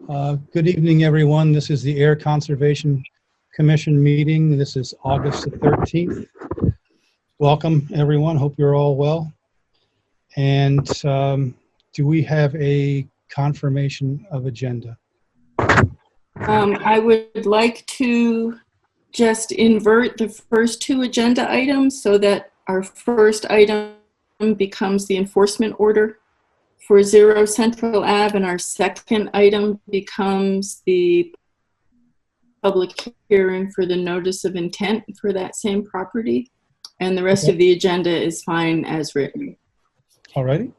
Good evening, everyone. This is the Air Conservation Commission meeting. This is August the 13th. Welcome, everyone. Hope you're all well. And do we have a confirmation of agenda? I would like to just invert the first two agenda items so that our first item becomes the enforcement order for 0 Central Ave, and our second item becomes the public hearing for the notice of intent for that same property. And the rest of the agenda is fine as written. All righty.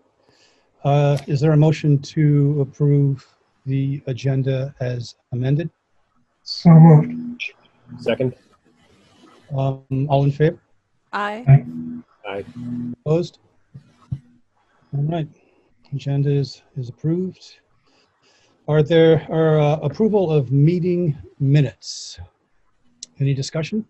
Is there a motion to approve the agenda as amended? So moved. Second. All in favor? Aye. Aye. Opposed? All right. Agenda is approved. Are there approval of meeting minutes? Any discussion?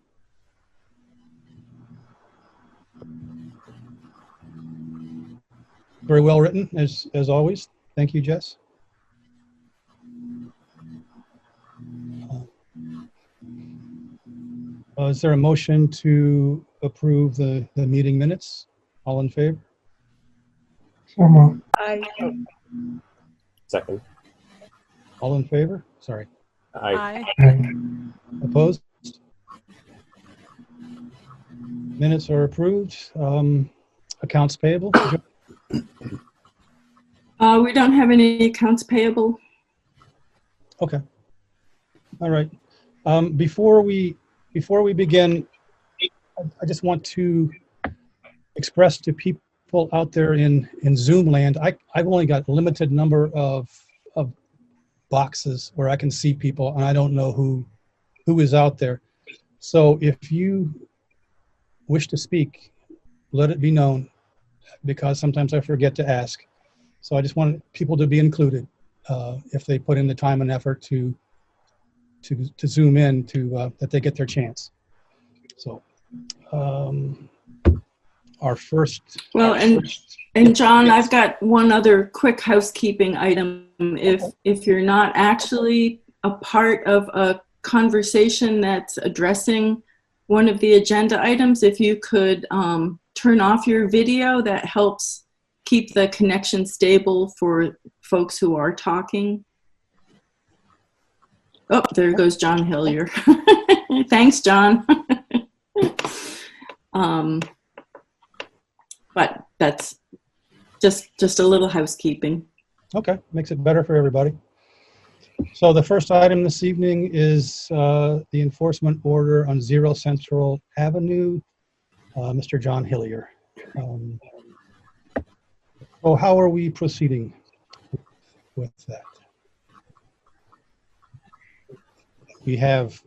Very well written, as always. Thank you, Jess. Is there a motion to approve the meeting minutes? All in favor? So moved. Aye. Second. All in favor? Sorry. Aye. Aye. Opposed? Minutes are approved. Accounts payable? We don't have any accounts payable. Okay. All right. Before we begin, I just want to express to people out there in Zoom land, I've only got a limited number of boxes where I can see people, and I don't know who is out there. So if you wish to speak, let it be known, because sometimes I forget to ask. So I just want people to be included if they put in the time and effort to zoom in, that they get their chance. So our first. Well, and John, I've got one other quick housekeeping item. If you're not actually a part of a conversation that's addressing one of the agenda items, if you could turn off your video, that helps keep the connection stable for folks who are talking. Oh, there goes John Hillier. Thanks, John. But that's just a little housekeeping. Okay, makes it better for everybody. So the first item this evening is the enforcement order on 0 Central Avenue, Mr. John Hillier. So how are we proceeding with that? We have,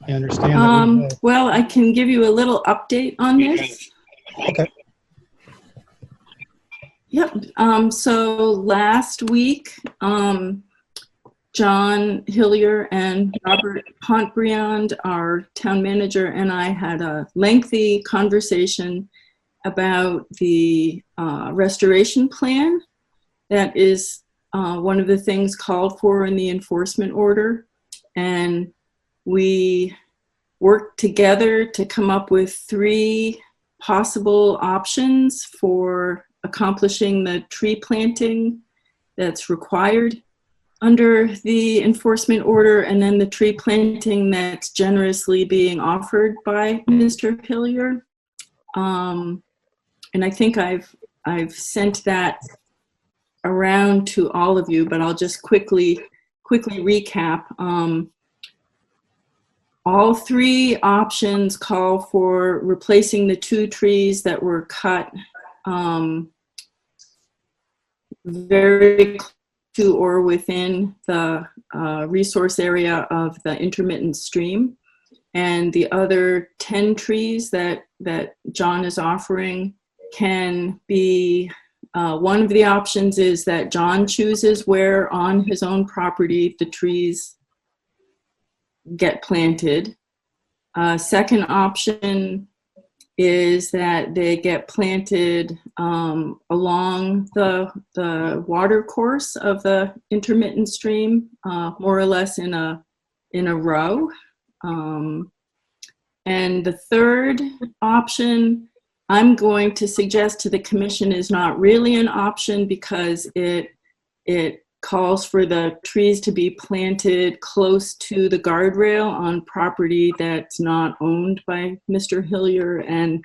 I understand that well, I can give you a little update on this. Okay. Yep. So last week, John Hillier and Robert Pontbriand, our town manager, and I had a lengthy conversation about the restoration plan. That is one of the things called for in the enforcement order. And we worked together to come up with 3 possible options for accomplishing the tree planting that's required under the enforcement order, and then the tree planting that's generously being offered by Mr. Hillier. And I think I've sent that around to all of you, but I'll just quickly recap. All 3 options call for replacing the 2 trees that were cut very close to or within the resource area of the intermittent stream. And the other 10 trees that John is offering can be, one of the options is that John chooses where on his own property the trees get planted. Second option is that they get planted along the water course of the intermittent stream, more or less in a row. And the third option I'm going to suggest to the commission is not really an option because it calls for the trees to be planted close to the guardrail on property that's not owned by Mr. Hillier, and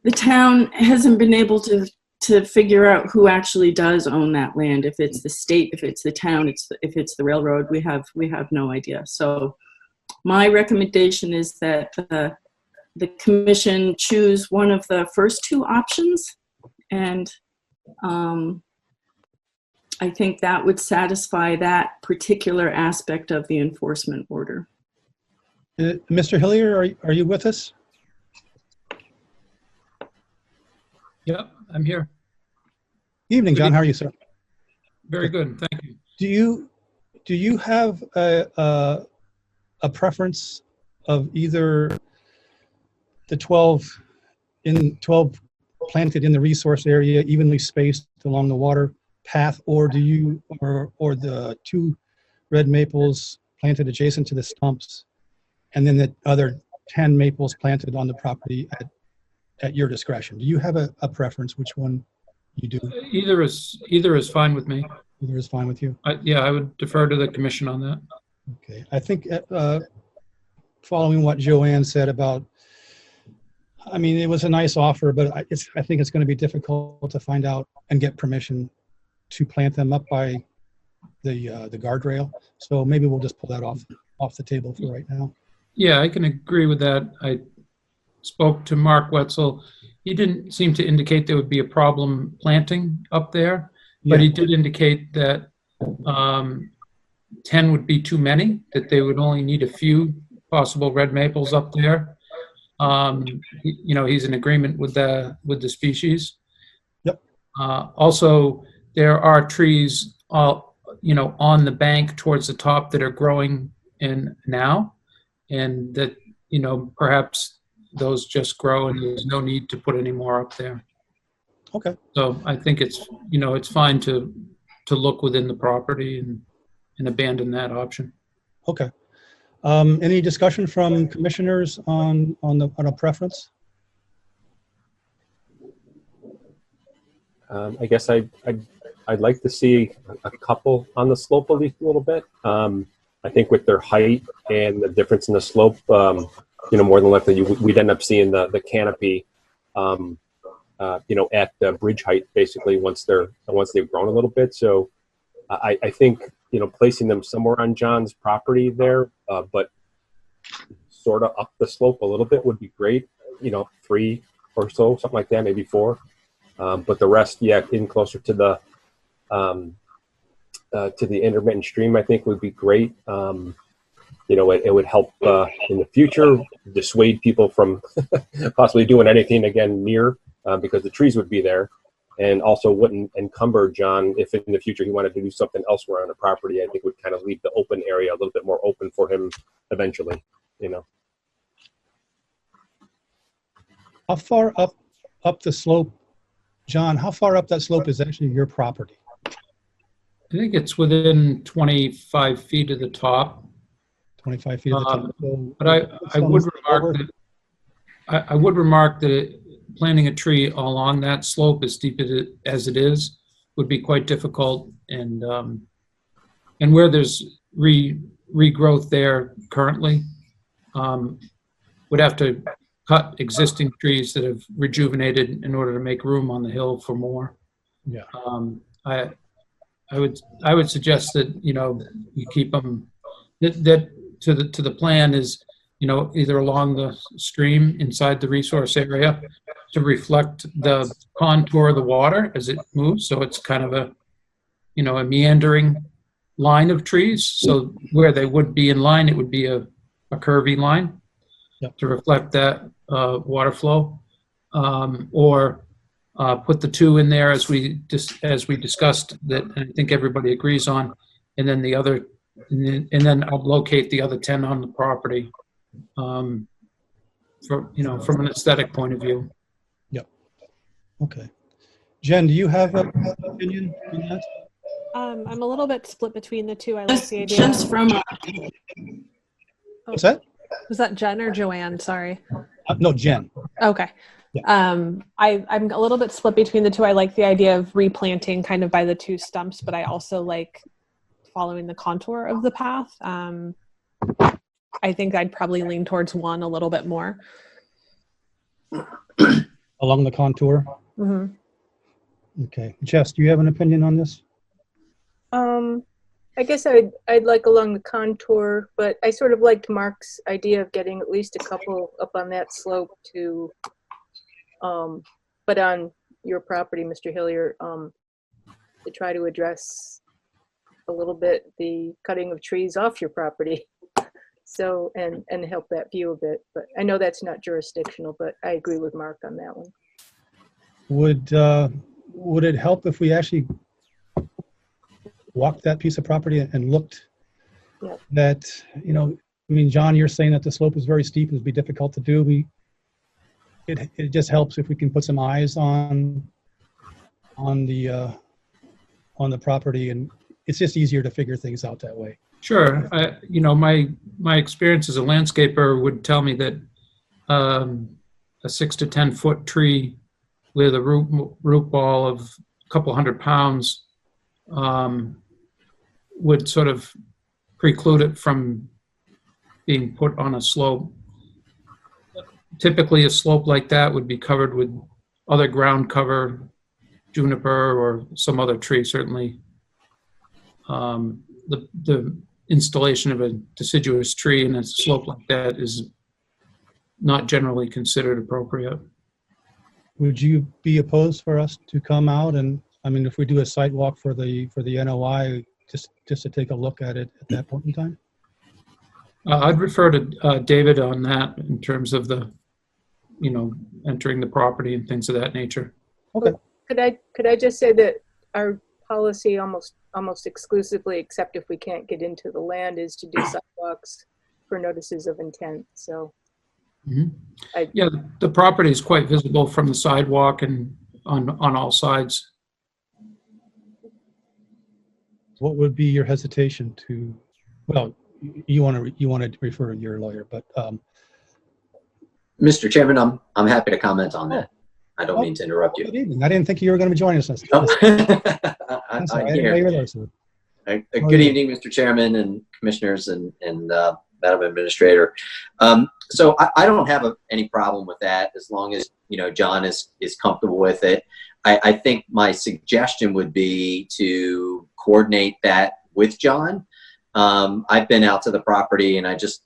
the town hasn't been able to figure out who actually does own that land. If it's the state, if it's the town, if it's the railroad, we have no idea. So my recommendation is that the commission choose one of the first two options, and I think that would satisfy that particular aspect of the enforcement order. Mr. Hillier, are you with us? Yep, I'm here. Evening, John. How are you, sir? Very good, thank you. Do you have a preference of either the 12 planted in the resource area, evenly spaced along the water path, or do you or the 2 red maples planted adjacent to the stumps, and then the other 10 maples planted on the property at your discretion? Do you have a preference which one you do? Either is fine with me. Either is fine with you? Yeah, I would defer to the commission on that. Okay. I think following what Joanne said about, I mean, it was a nice offer, but I think it's going to be difficult to find out and get permission to plant them up by the guardrail. So maybe we'll just pull that off the table for right now. Yeah, I can agree with that. I spoke to Mark Wetzel. He didn't seem to indicate there would be a problem planting up there, but he did indicate that 10 would be too many, that they would only need a few possible red maples up there. He's in agreement with the species. Yep. Also, there are trees, on the bank towards the top that are growing in now, and that, perhaps those just grow and there's no need to put any more up there. Okay. So I think it's fine to look within the property and abandon that option. Okay. Any discussion from commissioners on a preference? I guess I'd like to see a couple on the slope at least a little bit. I think with their height and the difference in the slope, more than likely we'd end up seeing the canopy, at the bridge height basically once they've grown a little bit. So I think placing them somewhere on John's property there, but sort of up the slope a little bit would be great. 3 or so, something like that, maybe 4. But the rest, in closer to the intermittent stream, I think would be great. It would help in the future dissuade people from possibly doing anything again near, because the trees would be there, and also wouldn't encumber John if in the future he wanted to do something elsewhere on the property. I think would kind of leave the open area a little bit more open for him eventually. How far up the slope, John, how far up that slope is actually your property? I think it's within 25 feet of the top. 25 feet of the top. So but I would remark that planting a tree along that slope, as steep as it is, would be quite difficult, and where there's regrowth there currently, would have to cut existing trees that have rejuvenated in order to make room on the hill for more. Yeah. I would suggest that you keep them that to the plan is either along the stream inside the resource area to reflect the contour of the water as it moves, so it's kind of a meandering line of trees. So where they would be in line, it would be a curvy line. Yep. To reflect that water flow, or put the 2 in there as we discussed, that I think everybody agrees on, and then and then I'll locate the other 10 on the property. from an aesthetic point of view. Okay. Jen, do you have an opinion on that? I'm a little bit split between the two. I like the idea. Just from What's that? Was that Jen or Joanne? Sorry. No, Jen. Okay. I'm a little bit split between the two. I like the idea of replanting kind of by the two stumps, but I also like following the contour of the path. I think I'd probably lean towards one a little bit more. Along the contour? Mm-hmm. Okay. Jess, do you have an opinion on this? I guess I'd like along the contour, but I sort of liked Mark's idea of getting at least a couple up on that slope to, but on your property, Mr. Hillier, to try to address a little bit the cutting of trees off your property. So, and help that view a bit, but I know that's not jurisdictional, but I agree with Mark on that one. Would it help if we actually walked that piece of property and looked that, John, you're saying that the slope is very steep and it'd be difficult to do. It just helps if we can put some eyes on the property, and it's just easier to figure things out that way. Sure. My experience as a landscaper would tell me that a 6 to 10 foot tree with a root ball of a couple 100 pounds would sort of preclude it from being put on a slope. Typically, a slope like that would be covered with other ground cover, juniper or some other tree, certainly. The installation of a deciduous tree in a slope like that is not generally considered appropriate. Would you be opposed for us to come out and, if we do a site walk for the NOI, just to take a look at it at that point in time? I'd refer to David on that in terms of the, entering the property and things of that nature. Okay. Could I just say that our policy almost exclusively, except if we can't get into the land, is to do sidewalks for notices of intent. So, yeah, the property is quite visible from the sidewalk and on all sides. What would be your hesitation to? Well, you want to refer to your lawyer, but Mr. Chairman, I'm happy to comment on that. I don't mean to interrupt you. Good evening. I didn't think you were going to be joining us. Oh. I'm sorry, I'm here. Good evening, Mr. Chairman and commissioners and Madam Administrator. So I don't have any problem with that as long as John is comfortable with it. I think my suggestion would be to coordinate that with John. I've been out to the property and I just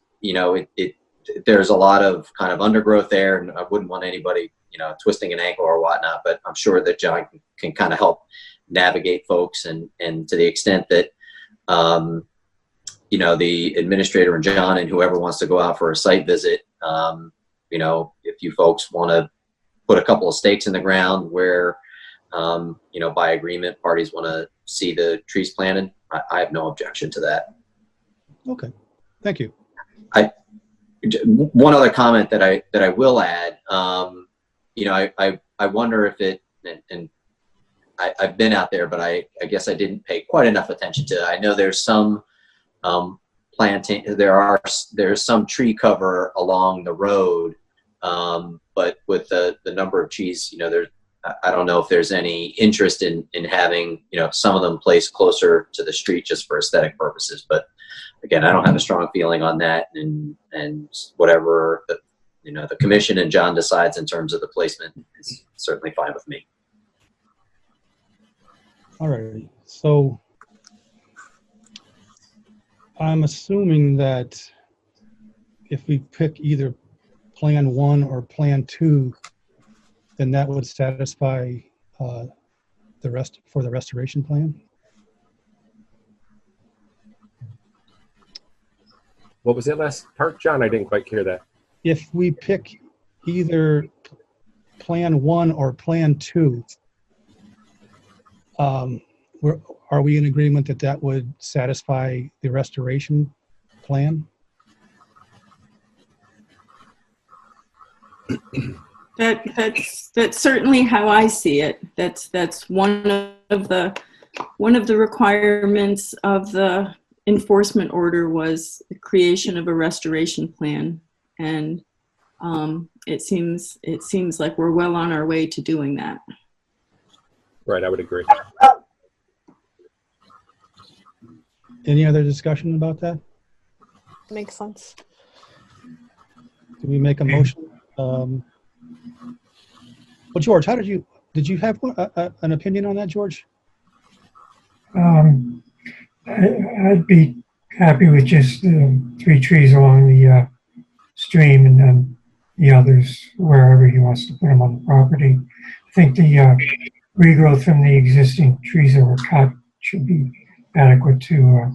there's a lot of kind of undergrowth there, and I wouldn't want anybody twisting an ankle or whatnot, but I'm sure that John can kind of help navigate folks, and to the extent that the administrator and John and whoever wants to go out for a site visit, if you folks want to put a couple of stakes in the ground where by agreement parties want to see the trees planted, I have no objection to that. Okay, thank you. One other comment that I will add, I wonder if it, and I've been out there, but I guess I didn't pay quite enough attention to it. I know there's some planting, there's some tree cover along the road, but with the number of trees, I don't know if there's any interest in having some of them placed closer to the street just for aesthetic purposes. But again, I don't have a strong feeling on that, and whatever the commission and John decides in terms of the placement is certainly fine with me. All right. So I'm assuming that if we pick either Plan 1 or Plan 2, then that would satisfy the rest for the restoration plan. What was that last part, John? I didn't quite hear that. If we pick either Plan 1 or Plan 2, are we in agreement that that would satisfy the restoration plan? That's certainly how I see it. That's one of the requirements of the enforcement order was the creation of a restoration plan, and it seems like we're well on our way to doing that. Right, I would agree. Any other discussion about that? Makes sense. Do we make a motion? Well, George, how did you have an opinion on that, George? I'd be happy with just 3 trees along the stream, and then the others wherever he wants to put them on the property. I think the regrowth from the existing trees that were cut should be adequate to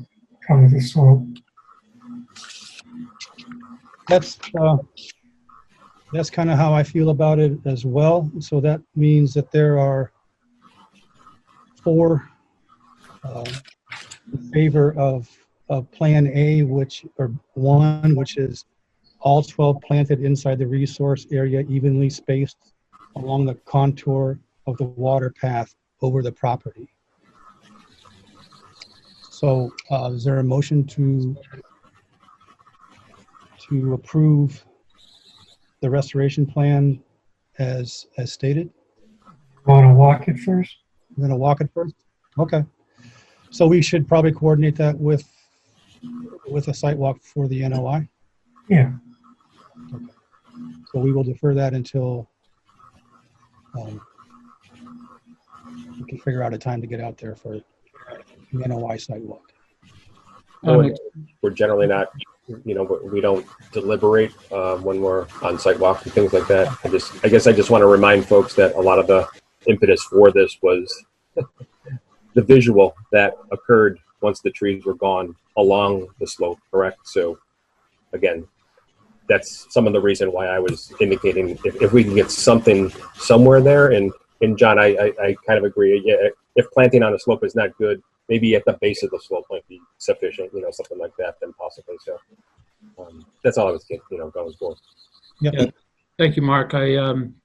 cover the slope. That's kind of how I feel about it as well. So that means that there are 4 in favor of Plan A, or 1, which is all 12 planted inside the resource area, evenly spaced along the contour of the water path over the property. So is there a motion to approve the restoration plan as stated? Want to walk it first? I'm going to walk it first? Okay. So we should probably coordinate that with a site walk for the NOI? Yeah. Okay. So we will defer that until we can figure out a time to get out there for the NOI site walk. We're generally not, we don't deliberate when we're on sidewalks and things like that. I guess I just want to remind folks that a lot of the impetus for this was the visual that occurred once the trees were gone along the slope, correct? So again, that's some of the reason why I was indicating if we can get something somewhere there. And John, I kind of agree. Yeah, if planting on a slope is not good, maybe at the base of the slope might be sufficient, something like that, then possibly. So that's all I was going for. Yeah. Thank you, Mark. I'm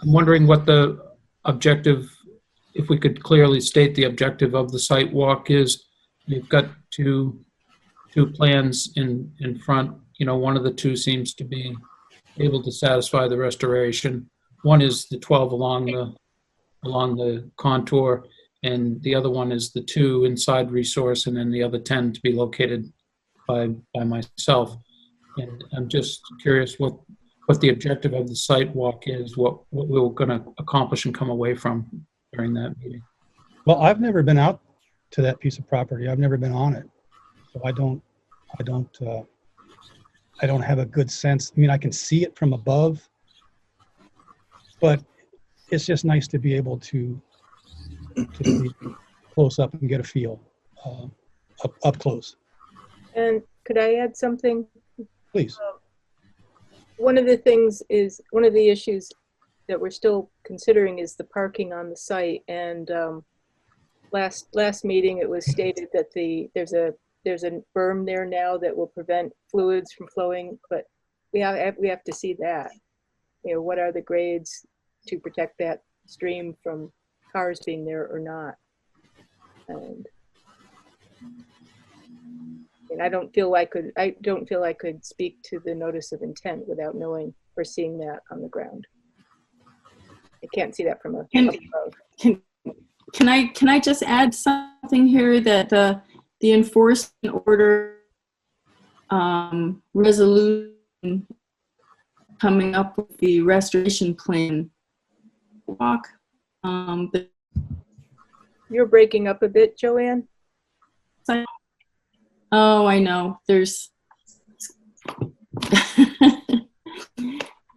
wondering what the objective, if we could clearly state the objective of the site walk is. You've got two plans in front. One of the 2 seems to be able to satisfy the restoration. One is the 12 along the contour, and the other one is the 2 inside resource, and then the other 10 to be located by myself. And I'm just curious what the objective of the site walk is, what we're going to accomplish and come away from during that meeting. Well, I've never been out to that piece of property. I've never been on it, so I don't have a good sense. I mean, I can see it from above, but it's just nice to be able to be close up and get a feel up close. And could I add something? Please. One of the issues that we're still considering is the parking on the site. And last meeting, it was stated that there's a berm there now that will prevent fluids from flowing, but we have to see that. What are the grades to protect that stream from cars being there or not? And I don't feel I could speak to the notice of intent without knowing or seeing that on the ground. I can't see that from above. Can I just add something here that the enforcement order resolution coming up with the restoration plan walk. You're breaking up a bit, Joanne. Oh, I know. There's.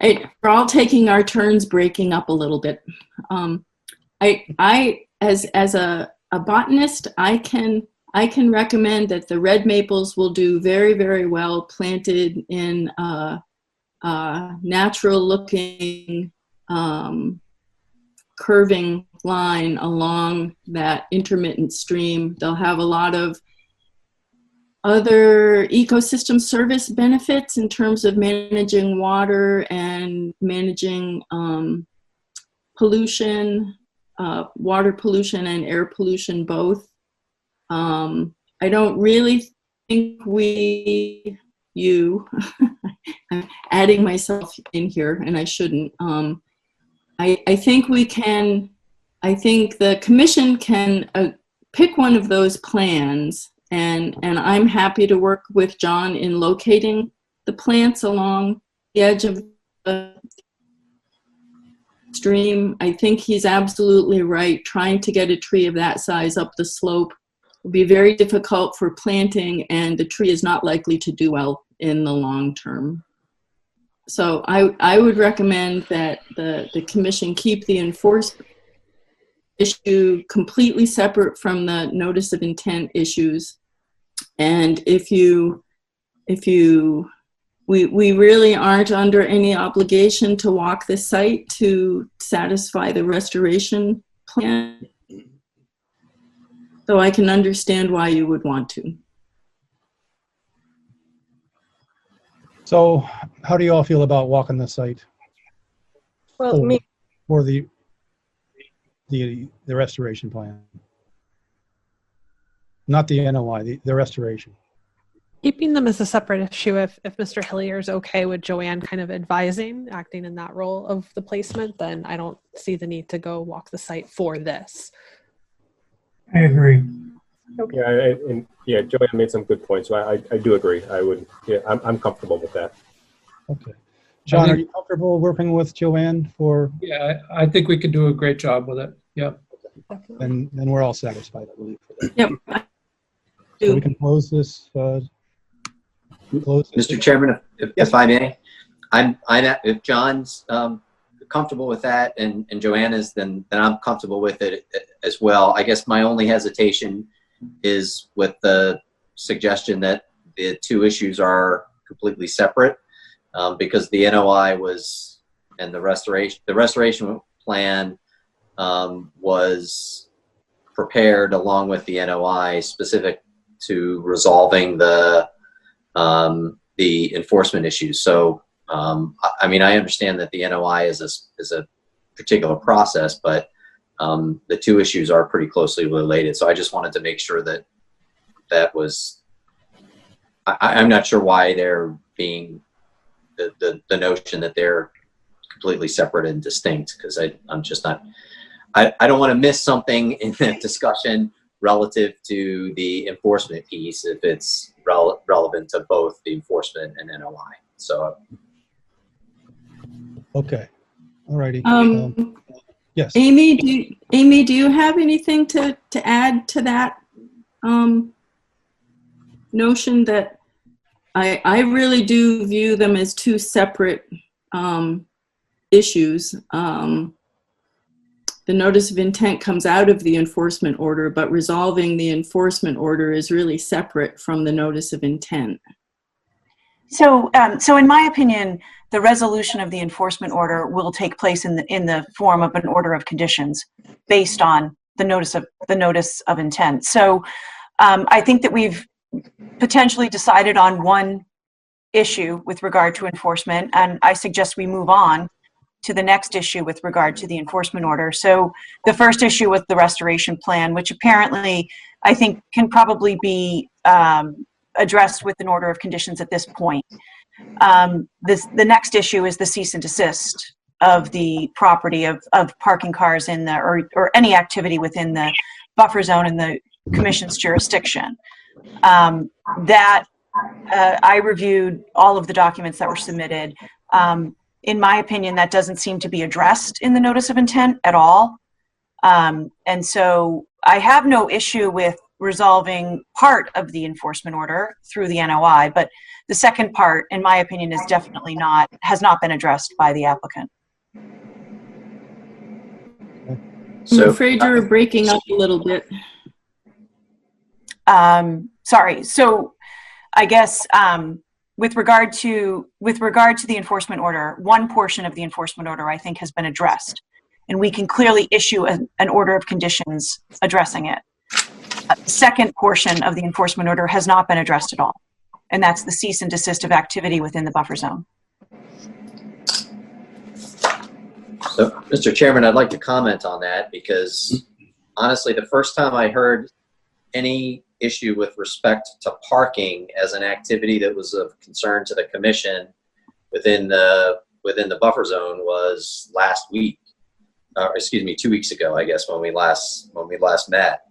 We're all taking our turns breaking up a little bit. I as a botanist, I can recommend that the red maples will do very, very well planted in natural looking curving line along that intermittent stream. They'll have a lot of other ecosystem service benefits in terms of managing water and managing pollution, water pollution and air pollution both. I don't really think I'm adding myself in here, and I shouldn't. I think the commission can pick one of those plans, and I'm happy to work with John in locating the plants along the edge of the stream. I think he's absolutely right. Trying to get a tree of that size up the slope will be very difficult for planting, and the tree is not likely to do well in the long term. So I would recommend that the commission keep the enforcement issue completely separate from the notice of intent issues. And we really aren't under any obligation to walk the site to satisfy the restoration plan. So I can understand why you would want to. So how do you all feel about walking the site Well, me, for the restoration plan? Not the NOI, the restoration. Keeping them as a separate issue, if Mr. Hillier is okay with Joanne kind of advising, acting in that role of the placement, then I don't see the need to go walk the site for this. I agree. Yeah, Joanne made some good points. So I do agree. I'm comfortable with that. Okay. John, are you comfortable working with Joanne for? Yeah, I think we could do a great job with it. Yep. Then we're all satisfied, I believe. For that. Yep. So we can close this. Mr. Chairman, if I may, if John's comfortable with that and Joanne is, then I'm comfortable with it as well. I guess my only hesitation is with the suggestion that the two issues are completely separate, because the NOI was, and the restoration plan was prepared along with the NOI specific to resolving the enforcement issues. So, I mean, I understand that the NOI is a particular process, but the two issues are pretty closely related. So I just wanted to make sure that was, I'm not sure why they're being the notion that they're completely separate and distinct, because I'm just not, I don't want to miss something in that discussion relative to the enforcement piece if it's relevant to both the enforcement and NOI. So. Okay. All righty. Yes. Amy, do you have anything to add to that notion that I really do view them as two separate issues? The notice of intent comes out of the enforcement order, but resolving the enforcement order is really separate from the notice of intent. So in my opinion, the resolution of the enforcement order will take place in the form of an order of conditions based on the notice of intent. So I think that we've potentially decided on one issue with regard to enforcement, and I suggest we move on to the next issue with regard to the enforcement order. So the first issue with the restoration plan, which apparently I think can probably be addressed with an order of conditions at this point. The next issue is the cease and desist of the property of parking cars in the, or any activity within the buffer zone in the commission's jurisdiction. I reviewed all of the documents that were submitted. In my opinion, that doesn't seem to be addressed in the notice of intent at all. And so I have no issue with resolving part of the enforcement order through the NOI, but the second part, in my opinion, is definitely has not been addressed by the applicant. So, I'm afraid you're breaking up a little bit. Sorry. So I guess with regard to the enforcement order, one portion of the enforcement order I think has been addressed, and we can clearly issue an order of conditions addressing it. second portion of the enforcement order has not been addressed at all. And that's the cease and desist of activity within the buffer zone. So, Mr. Chairman, I'd like to comment on that because honestly, the first time I heard any issue with respect to parking as an activity that was of concern to the commission within the buffer zone was last week. Excuse me, 2 weeks ago, I guess, when we last met.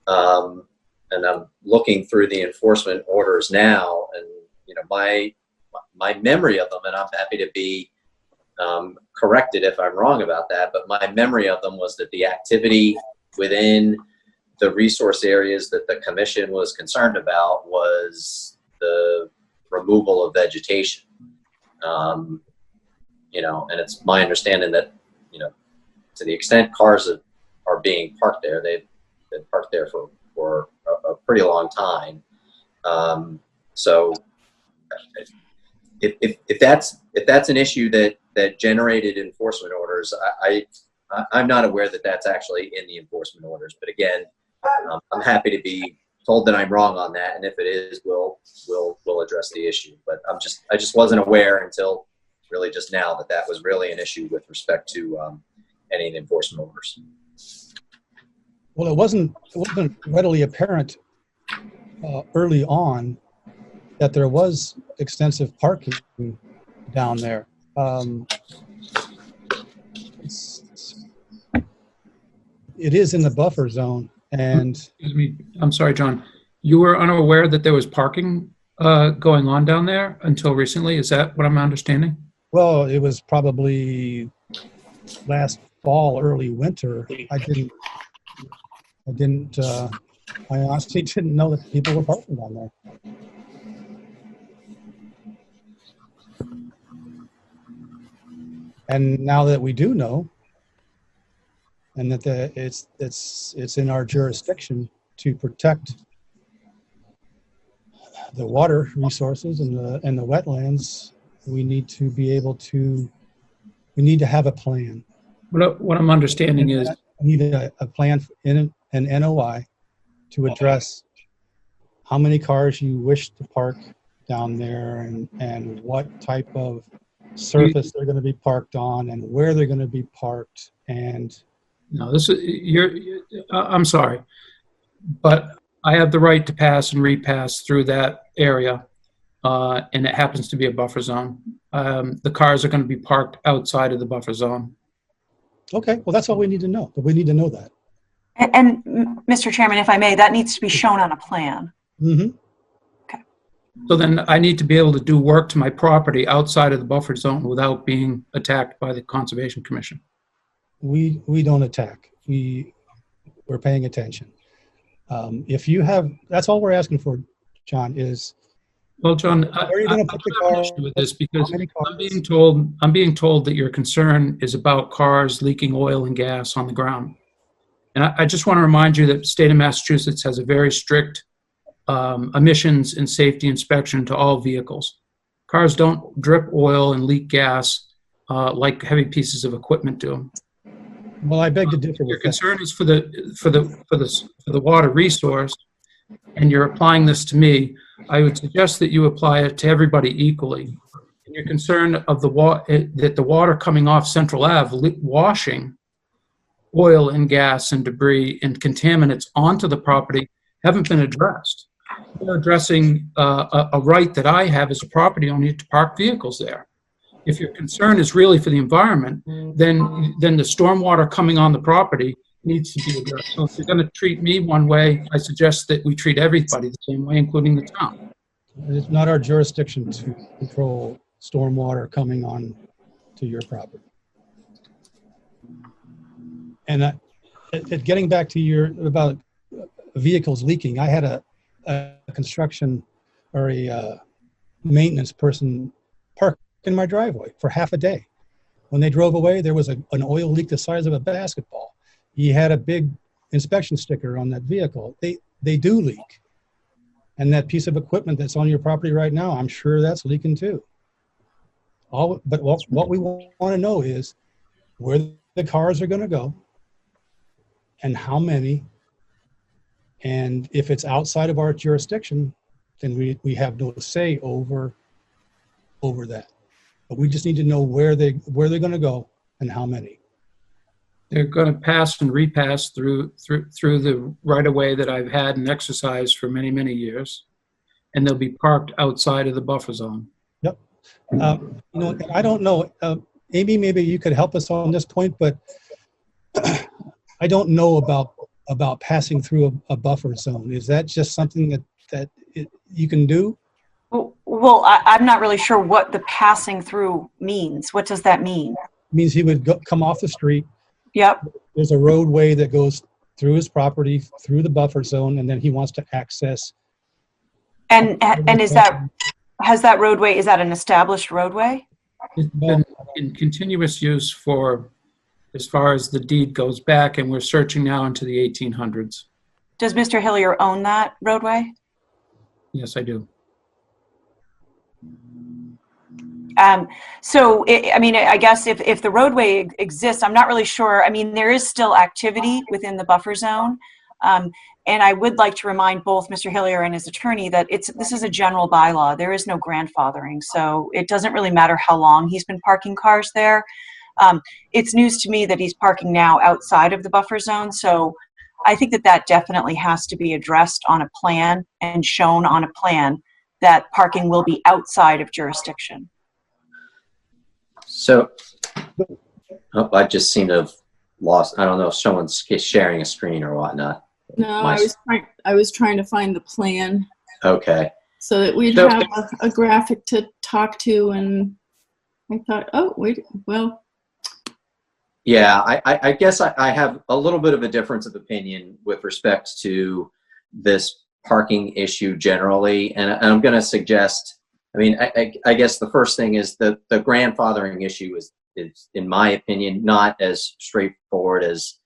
And I'm looking through the enforcement orders now, and you know, my memory of them, and I'm happy to be corrected if I'm wrong about that, but my memory of them was that the activity within the resource areas that the commission was concerned about was the removal of vegetation. You know, and it's my understanding that, you know, to the extent cars are being parked there, they've been parked there for a pretty long time. So if that's an issue that generated enforcement orders, I'm not aware that that's actually in the enforcement orders. But again, I'm happy to be told that I'm wrong on that, and if it is, we'll address the issue. But I just wasn't aware until really just now that was really an issue with respect to any enforcement orders. Well, it wasn't readily apparent early on that there was extensive parking down there. It is in the buffer zone, and Excuse me, I'm sorry, John. You were unaware that there was parking going on down there until recently? Is that what I'm understanding? well, it was probably last fall, early winter. I honestly didn't know that people were parking down there. And now that we do know, and that it's in our jurisdiction to protect the water resources and the wetlands, we need to have a plan. What I'm understanding is We need a plan in an NOI to address how many cars you wish to park down there, and what type of surface they're going to be parked on, and where they're going to be parked. And no, this is I'm sorry, but I have the right to pass and repass through that area, and it happens to be a buffer zone. The cars are going to be parked outside of the buffer zone. okay, well, that's all we need to know. But we need to know that. And Mr. Chairman, if I may, that needs to be shown on a plan. Mm-hmm. So then I need to be able to do work to my property outside of the buffer zone without being attacked by the Conservation Commission. We don't attack. We're paying attention. If you have, that's all we're asking for, John, is Well, John, where are you going to put the I have car? an issue with this because How many cars? I'm being told that your concern is about cars leaking oil and gas on the ground. And I just want to remind you that the state of Massachusetts has a very strict emissions and safety inspection to all vehicles. Cars don't drip oil and leak gas like heavy pieces of equipment do. Well, I beg to differ Your with that. concern is for the water resource, and you're applying this to me. I would suggest that you apply it to everybody equally. And your concern of that the water coming off Central Ave washing oil and gas and debris and contaminants onto the property haven't been addressed. We're addressing a right that I have as a property owner to park vehicles there. If your concern is really for the environment, then the stormwater coming on the property needs to be addressed. So if you're going to treat me one way, I suggest that we treat everybody the same way, including the town. It's not our jurisdiction to control stormwater coming on to your property. And getting back to about vehicles leaking, I had a construction or a maintenance person park in my driveway for half a day. When they drove away, there was an oil leak the size of a basketball. He had a big inspection sticker on that vehicle. They do leak. And that piece of equipment that's on your property right now, I'm sure that's leaking too. But what we want to know is where the cars are going to go and how many And if it's outside of our jurisdiction, then we have no say over that. But we just need to know where they're going to go and how many. They're going to pass and repass through the right-of-way that I've had and exercised for many, many years, and they'll be parked outside of the buffer zone. Yep. I don't know. Amy, maybe you could help us on this point, but I don't know about passing through a buffer zone. Is that just something that you can do? Well, I'm not really sure what the passing through means. What does that mean? It means he would come off the street. Yep. There's a roadway that goes through his property, through the buffer zone, and then he wants to access. And is that roadway, is that an established roadway? It's been in continuous use for as far as the deed goes back, and we're searching now into the 1800s. Does Mr. Hillier own that roadway? Yes, I do. I guess if the roadway exists, I'm not really sure. I mean, there is still activity within the buffer zone. And I would like to remind both Mr. Hillier and his attorney that this is a general bylaw. There is no grandfathering. So it doesn't really matter how long he's been parking cars there. It's news to me that he's parking now outside of the buffer zone. So I think that definitely has to be addressed on a plan and shown on a plan that parking will be outside of jurisdiction. So, I just seem to have lost. I don't know if someone's sharing a screen or whatnot. No, I was trying to find the plan Okay. so that we'd So- have a graphic to talk to, and I thought, oh, wait, well, Yeah, I guess I have a little bit of a difference of opinion with respect to this parking issue generally, and I'm going to suggest. I mean, I guess the first thing is the grandfathering issue is, in my opinion, not as straightforward as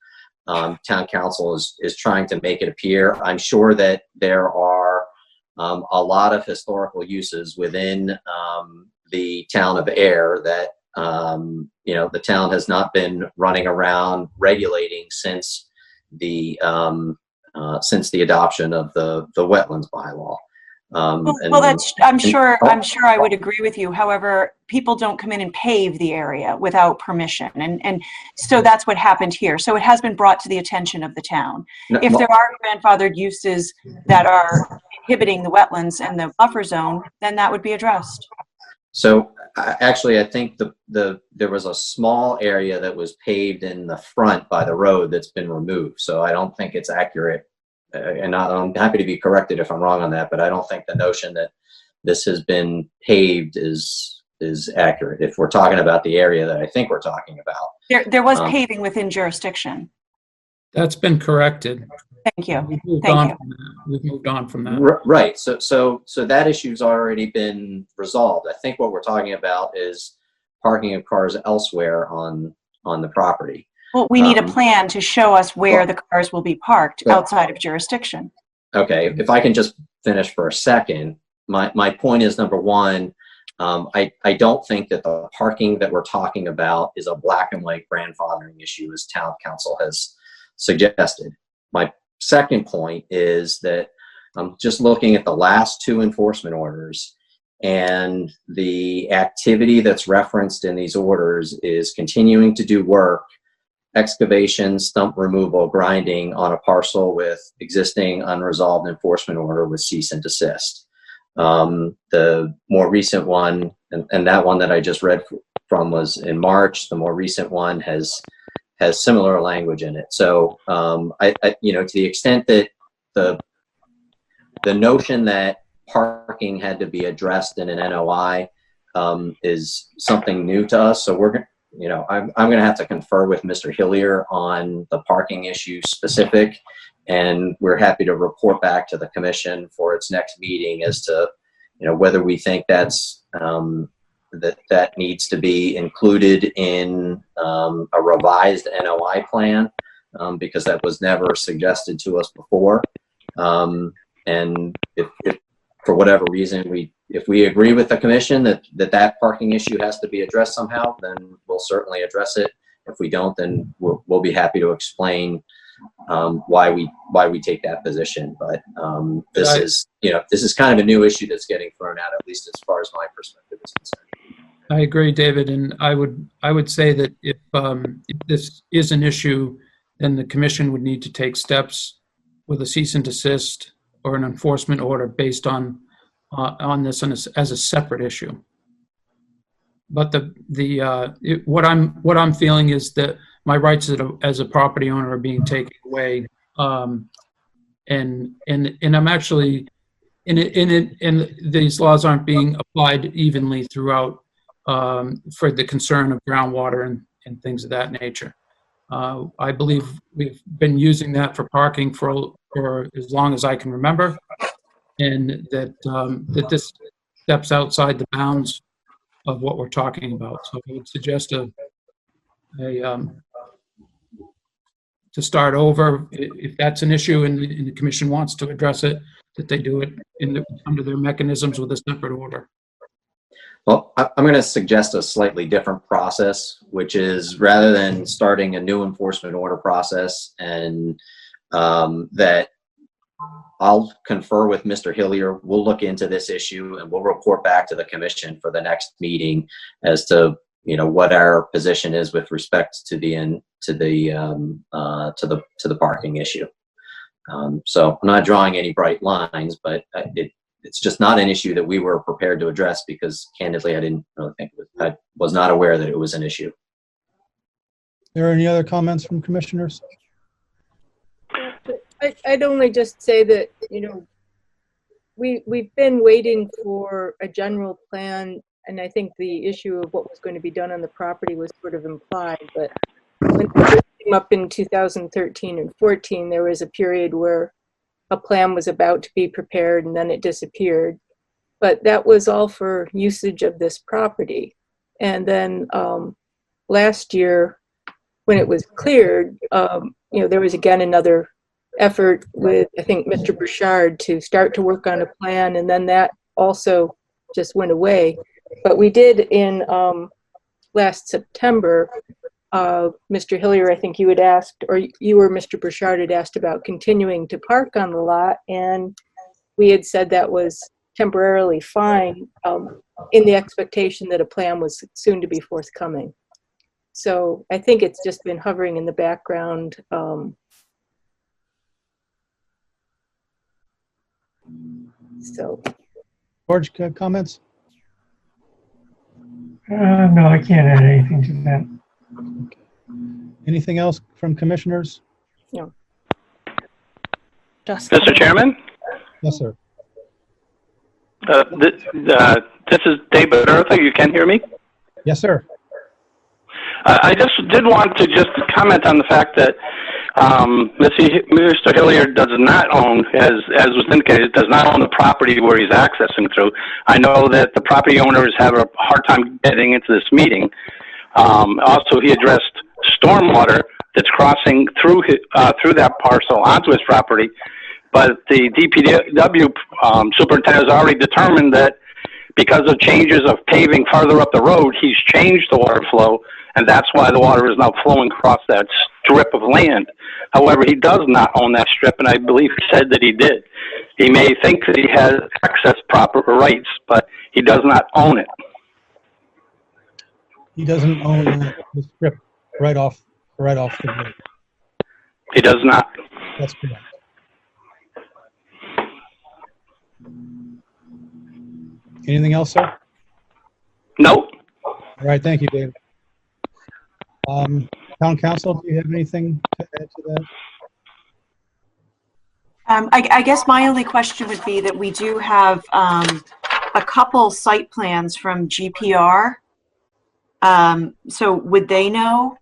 town council is trying to make it appear. I'm sure that there are a lot of historical uses within the town of Ayer that the town has not been running around regulating since the adoption of the wetlands bylaw. I'm sure I would agree with you. However, people don't come in and pave the area without permission. And so that's what happened here. So it has been brought to the attention of the town. If there are grandfathered uses that are inhibiting the wetlands and the buffer zone, then that would be addressed. So actually, I think there was a small area that was paved in the front by the road that's been removed. So I don't think it's accurate. And I'm happy to be corrected if I'm wrong on that, but I don't think the notion that this has been paved is accurate. If we're talking about the area that I think we're talking about, There was paving within jurisdiction. That's been corrected. Thank you. We've moved on from that. Right. So that issue's already been resolved. I think what we're talking about is parking of cars elsewhere on the property. Well, we need a plan to show us where the cars will be parked outside of jurisdiction. Okay, if I can just finish for a second. My point is, number one, I don't think that the parking that we're talking about is a black and white grandfathering issue as town council has suggested. My second point is that I'm just looking at the last two enforcement orders, and the activity that's referenced in these orders is continuing to do work, excavation, stump removal, grinding on a parcel with existing unresolved enforcement order with cease and desist. The more recent one, and that one that I just read from was in March. The more recent one has similar language in it. So, to the extent that the notion that parking had to be addressed in an NOI is something new to us. So I'm going to have to confer with Mr. Hillier on the parking issue specific, and we're happy to report back to the commission for its next meeting as to, whether we think that's that needs to be included in a revised NOI plan, because that was never suggested to us before. And if for whatever reason if we agree with the commission that parking issue has to be addressed somehow, then we'll certainly address it. If we don't, then we'll be happy to explain why we take that position. But this is kind of a new issue that's getting thrown out, at least as far as my perspective is concerned. I agree, David, and I would say that if this is an issue, then the commission would need to take steps with a cease and desist or an enforcement order based on this as a separate issue. But what I'm feeling is that my rights as a property owner are being taken away, and I'm actually and these laws aren't being applied evenly throughout for the concern of groundwater and things of that nature. I believe we've been using that for parking for as long as I can remember, and that this steps outside the bounds of what we're talking about. So I would suggest to start over, if that's an issue and the commission wants to address it, that they do it under their mechanisms with a separate order. Well, I'm going to suggest a slightly different process, which is rather than starting a new enforcement order process, and that I'll confer with Mr. Hillier. We'll look into this issue and we'll report back to the commission for the next meeting as to what our position is with respect to the parking issue. So I'm not drawing any bright lines, but it's just not an issue that we were prepared to address because, candidly, I didn't really think I was not aware that it was an issue. Are there any other comments from commissioners? I'd only just say that, we've been waiting for a general plan, and I think the issue of what was going to be done on the property was sort of implied, but when it came up in 2013 and 14, there was a period where a plan was about to be prepared and then it disappeared. But that was all for usage of this property. And then last year, when it was cleared, there was again another effort with, I think, Mr. Burchard to start to work on a plan, and then that also just went away. But we did in last September, Mr. Hillier, I think you had asked, or you or Mr. Burchard had asked about continuing to park on the lot, and we had said that was temporarily fine in the expectation that a plan was soon to be forthcoming. So I think it's just been hovering in the background. George, comments? No, I can't add anything to that. Okay. Anything else from commissioners? No. Mr. Chairman? Yes, sir. This is David Eartha. You can hear me? Yes, sir. I just did want to just comment on the fact that Mr. Hillier does not own, as was indicated, does not own the property where he's accessing through. I know that the property owners have a hard time getting into this meeting. Also, he addressed stormwater that's crossing through that parcel onto his property, but the DPW superintendent has already determined that because of changes of paving farther up the road, he's changed the water flow, and that's why the water is now flowing across that strip of land. However, he does not own that strip, and I believe he said that he did. He may think that he has access proper rights, but he does not own it. He doesn't own the strip right off the road. He does not. That's correct. Anything else, sir? Nope. All right, thank you, David. Town council, do you have anything to add to that? I guess my only question would be that we do have a couple site plans from GPR. So would they know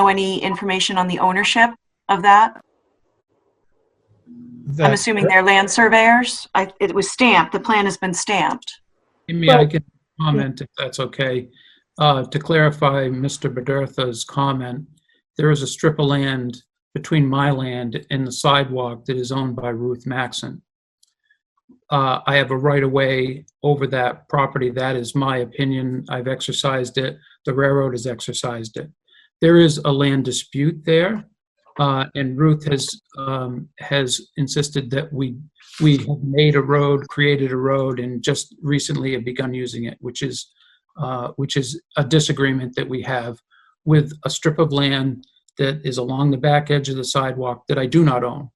any information on the ownership of that? I'm assuming they're land surveyors. It was stamped. The plan has been stamped. Maybe I can comment if that's okay. To clarify Mr. Bedurtha's comment, there is a strip of land between my land and the sidewalk that is owned by Ruth Maxon. I have a right-of-way over that property. That is my opinion. I've exercised it. The railroad has exercised it. There is a land dispute there, and Ruth has insisted that we have made a road, created a road, and just recently have begun using it, which is a disagreement that we have with a strip of land that is along the back edge of the sidewalk that I do not own.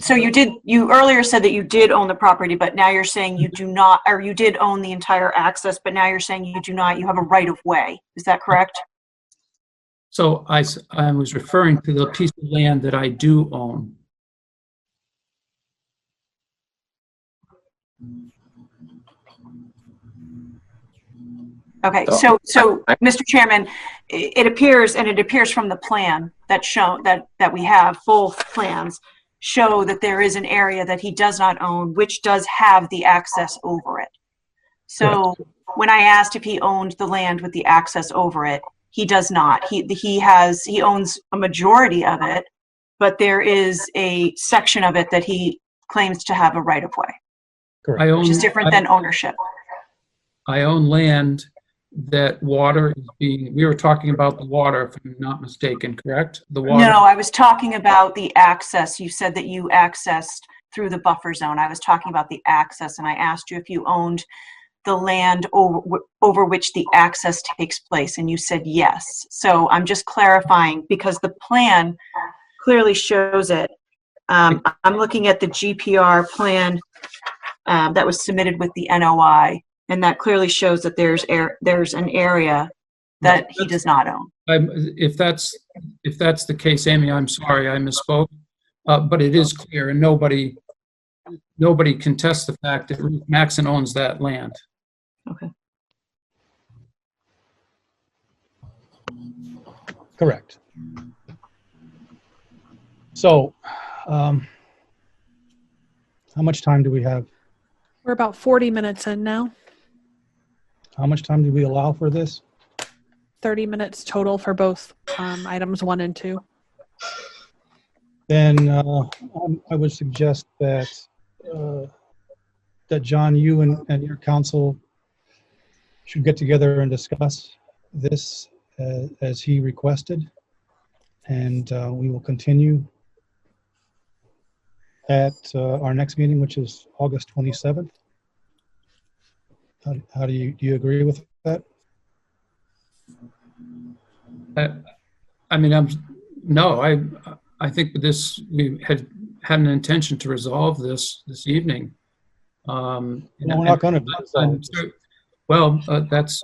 So you earlier said that you did own the property, but now you're saying you do not, or you did own the entire access, but now you're saying you do not, you have a right of way. Is that correct? So I was referring to the piece of land that I do own. Okay, so Mr. Chairman, it appears, and it appears from the plan that we have, full plans, show that there is an area that he does not own, which does have the access over it. So when I asked if he owned the land with the access over it, he does not. He owns a majority of it, but there is a section of it that he claims to have a right of way. Correct. Which is different than ownership. I own land that water is being, we were talking about the water, if I'm not mistaken, correct? The water. No, I was talking about the access. You said that you accessed through the buffer zone. I was talking about the access, and I asked you if you owned the land over which the access takes place, and you said yes. So I'm just clarifying because the plan clearly shows it. I'm looking at the GPR plan that was submitted with the NOI, and that clearly shows that there's an area that he does not own. If that's the case, Amy, I'm sorry, I misspoke. But it is clear, and nobody contests the fact that Ruth Maxon owns that land. Okay. Correct. So, how much time do we have? We're about 40 minutes in now. How much time do we allow for this? 30 minutes total for both items 1 and 2. Then I would suggest that John, you and your council should get together and discuss this as he requested, and we will continue at our next meeting, which is August 27th. How do you agree with that? I mean, I think this, we had an intention to resolve this evening. No, we're not going to. Well, that's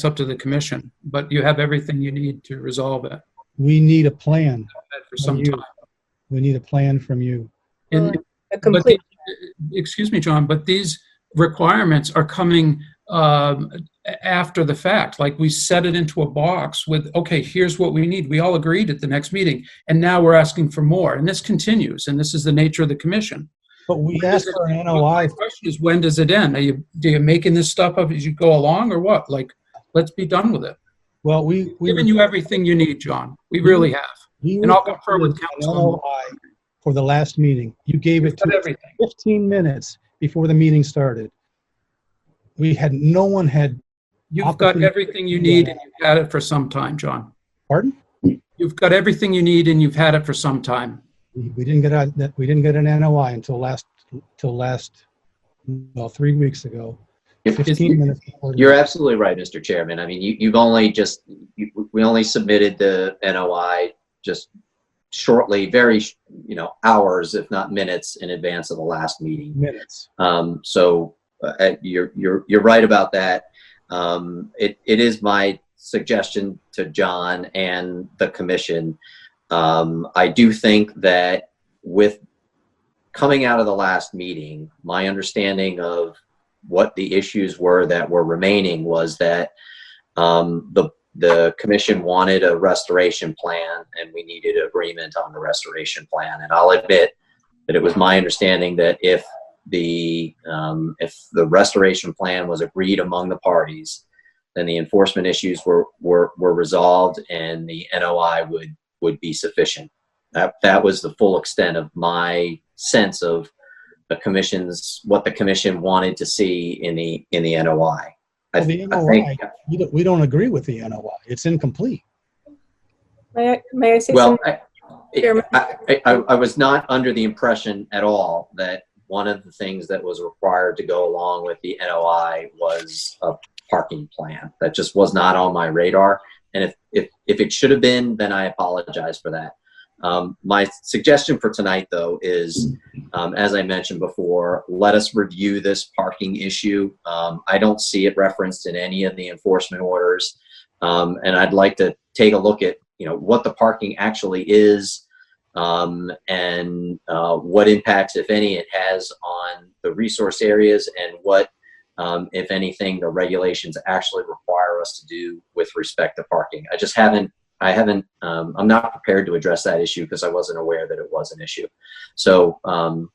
up to the commission, but you have everything you need to resolve it. We need a plan For some time. We need a plan from you. Excuse me, John, but these requirements are coming after the fact. Like, we set it into a box with, okay, here's what we need. We all agreed at the next meeting, and now we're asking for more. And this continues, and this is the nature of the commission. But we asked for an NOI. The question is, when does it end? Are you making this stuff up as you go along, or what? Like, let's be done with it. Well, we've given you everything you need, John. We really have. And I'll confer with council. For the last meeting, you gave it to 15 minutes before the meeting started. No one had. You've got everything you need, and you've had it for some time, John. Pardon? You've got everything you need, and you've had it for some time. We didn't get an NOI until last 3 weeks ago. 15 minutes before. You're absolutely right, Mr. Chairman. I mean, we only submitted the NOI just shortly, very, hours, if not minutes, in advance of the last meeting. Minutes. So you're right about that. It is my suggestion to John and the commission. I do think that with coming out of the last meeting, my understanding of what the issues were that were remaining was that the commission wanted a restoration plan, and we needed agreement on the restoration plan. And I'll admit that it was my understanding that if the restoration plan was agreed among the parties, then the enforcement issues were resolved, and the NOI would be sufficient. That was the full extent of my sense of what the commission wanted to see in the NOI. The NOI, we don't agree with the NOI. It's incomplete. May I say well, something? I was not under the impression at all that one of the things that was required to go along with the NOI was a parking plan. That just was not on my radar. And if it should have been, then I apologize for that. My suggestion for tonight, though, is, as I mentioned before, let us review this parking issue. I don't see it referenced in any of the enforcement orders. And I'd like to take a look at, what the parking actually is, and what impacts, if any, it has on the resource areas, and what, if anything, the regulations actually require us to do with respect to parking. I'm not prepared to address that issue because I wasn't aware that it was an issue. So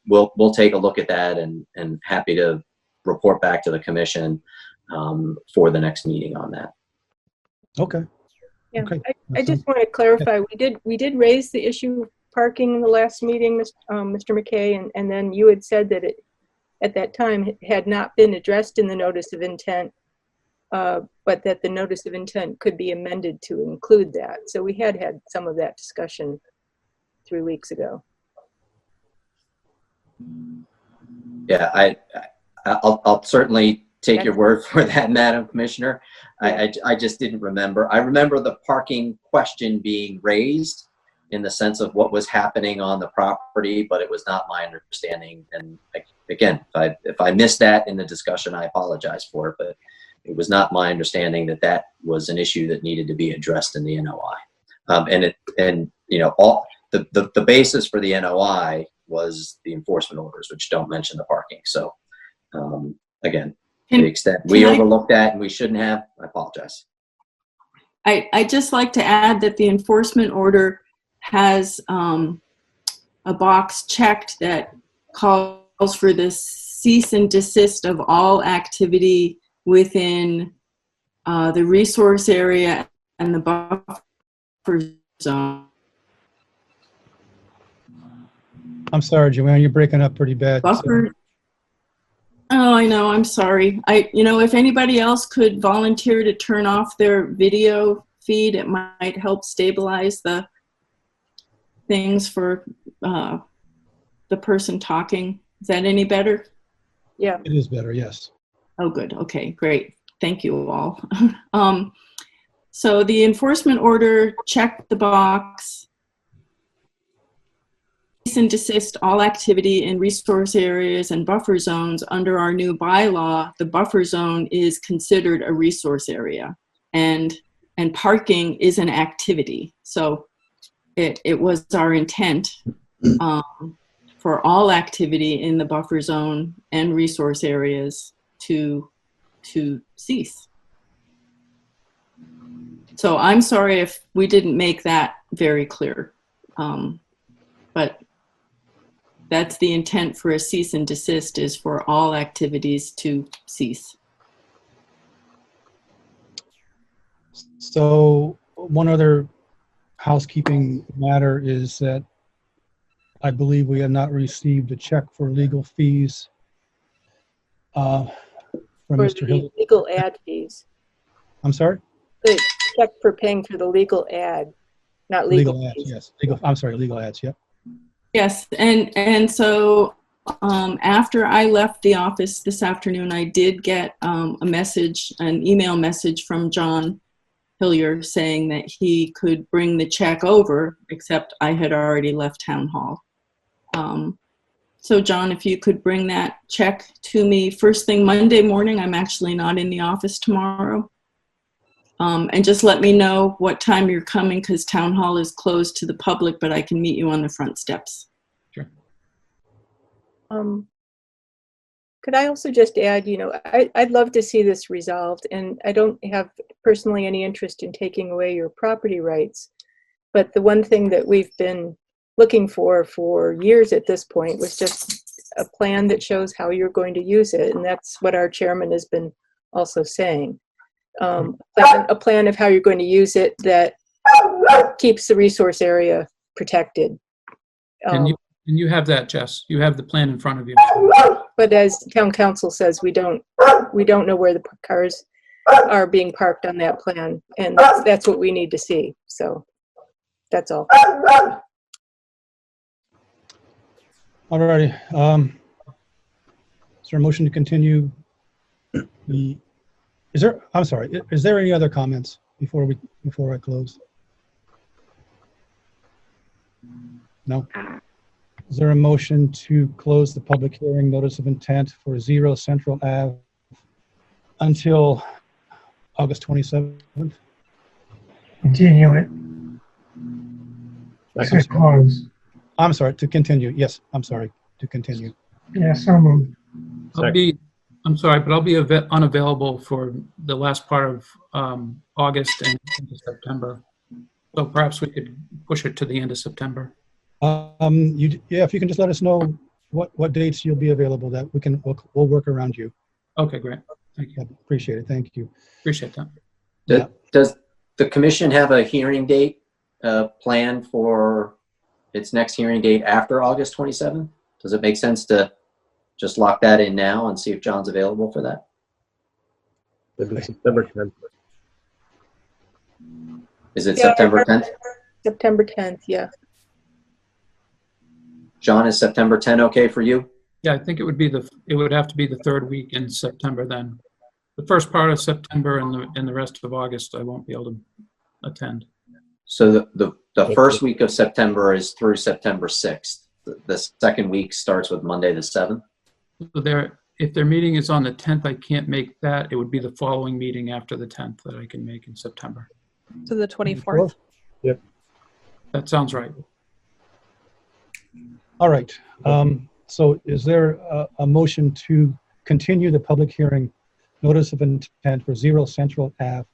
we'll take a look at that, and happy to report back to the commission for the next meeting on that. Okay. Yeah, Okay. I just want to clarify, we did raise the issue of parking in the last meeting, Mr. McKay, and then you had said that it, at that time, had not been addressed in the notice of intent, but that the notice of intent could be amended to include that. So we had some of that discussion 3 weeks ago. Yeah, I'll certainly take your word for that, Madam Commissioner. I just didn't remember. I remember the parking question being raised in the sense of what was happening on the property, but it was not my understanding. And again, if I missed that in the discussion, I apologize for it, but it was not my understanding that that was an issue that needed to be addressed in the NOI. All the basis for the NOI was the enforcement orders, which don't mention the parking. So again, to the extent we overlooked that and we shouldn't have, I apologize. I'd just like to add that the enforcement order has a box checked that calls for the cease and desist of all activity within the resource area and the buffer zone. I'm sorry, Joanne, you're breaking up pretty bad. Buffer. Oh, I know. I'm sorry. If anybody else could volunteer to turn off their video feed, it might help stabilize the things for the person talking. Is that any better? Yeah. It is better, yes. Oh, good. Okay, great. Thank you all. So the enforcement order checked the box. Cease and desist all activity in resource areas and buffer zones. Under our new bylaw, the buffer zone is considered a resource area, and parking is an activity. So it was our intent for all activity in the buffer zone and resource areas to cease. So I'm sorry if we didn't make that very clear, but that's the intent for a cease and desist, is for all activities to cease. So one other housekeeping matter is that I believe we have not received a check for legal fees from Mr. Hill. Legal ad fees. I'm sorry? The check for paying for the legal ad, not legal ads, fees. yes. I'm sorry, legal ads, yep. Yes, and so after I left the office this afternoon, I did get an email message from John Hillier saying that he could bring the check over, except I had already left town hall. So John, if you could bring that check to me first thing Monday morning. I'm actually not in the office tomorrow. And just let me know what time you're coming, because town hall is closed to the public, but I can meet you on the front steps. Sure. Could I also just add, I'd love to see this resolved, and I don't have personally any interest in taking away your property rights. But the one thing that we've been looking for years at this point was just a plan that shows how you're going to use it. And that's what our chairman has been also saying. A plan of how you're going to use it that keeps the resource area protected. And you have that, Jess. You have the plan in front of you. But as town council says, we don't know where the cars are being parked on that plan, and that's what we need to see. So that's all. All righty. Is there a motion to continue the, I'm sorry, is there any other comments before I close? No? Is there a motion to close the public hearing notice of intent for 0 Central Ave until August 27th? Continue it. Said close. I'm sorry, to continue. Yes, I'm sorry, to continue. Yeah, so moved. I'm sorry, but I'll be unavailable for the last part of August and into September. So perhaps we could push it to the end of September. Yeah, if you can just let us know what dates you'll be available, that we'll work around you. Okay, great. Thank you. Yeah, appreciate it. Thank you. Appreciate that. Does the commission have a hearing date planned for its next hearing date after August 27th? Does it make sense to just lock that in now and see if John's available for that? It'll be September 10th. Is it September 10th? September 10th, yeah. John, is September 10 okay for you? Yeah, I think it would have to be the third week in September then. The first part of September and the rest of August, I won't be able to attend. So the first week of September is through September 6th. The second week starts with Monday the 7th. So if their meeting is on the 10th, I can't make that. It would be the following meeting after the 10th that I can make in September. So the 24th. Yep. That sounds right. All right. So is there a motion to continue the public hearing notice of intent for 0 Central Ave?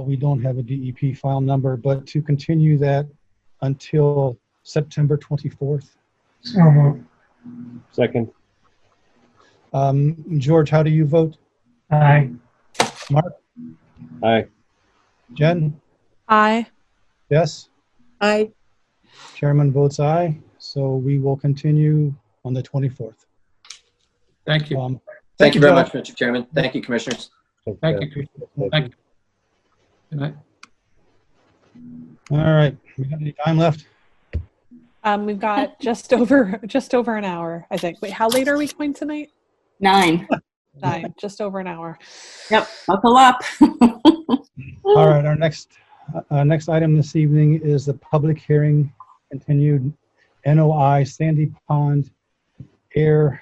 We don't have a DEP file number, but to continue that until September 24th. So moved. Second. George, how do you vote? Aye. Mark? Aye. Jen? Aye. Yes? I Chairman votes aye. So we will continue on the 24th. Thank you. Thank you very John. much, Mr. Chairman. Thank you, commissioners. Thank you. Thank you. Good night. All right. We got any time left? We've got just over an hour, I think. Wait, how late are we going tonight? 9. 9, just over an hour. Yep, buckle up. All right. Our next item this evening is the public hearing continued NOI Sandy Pond Air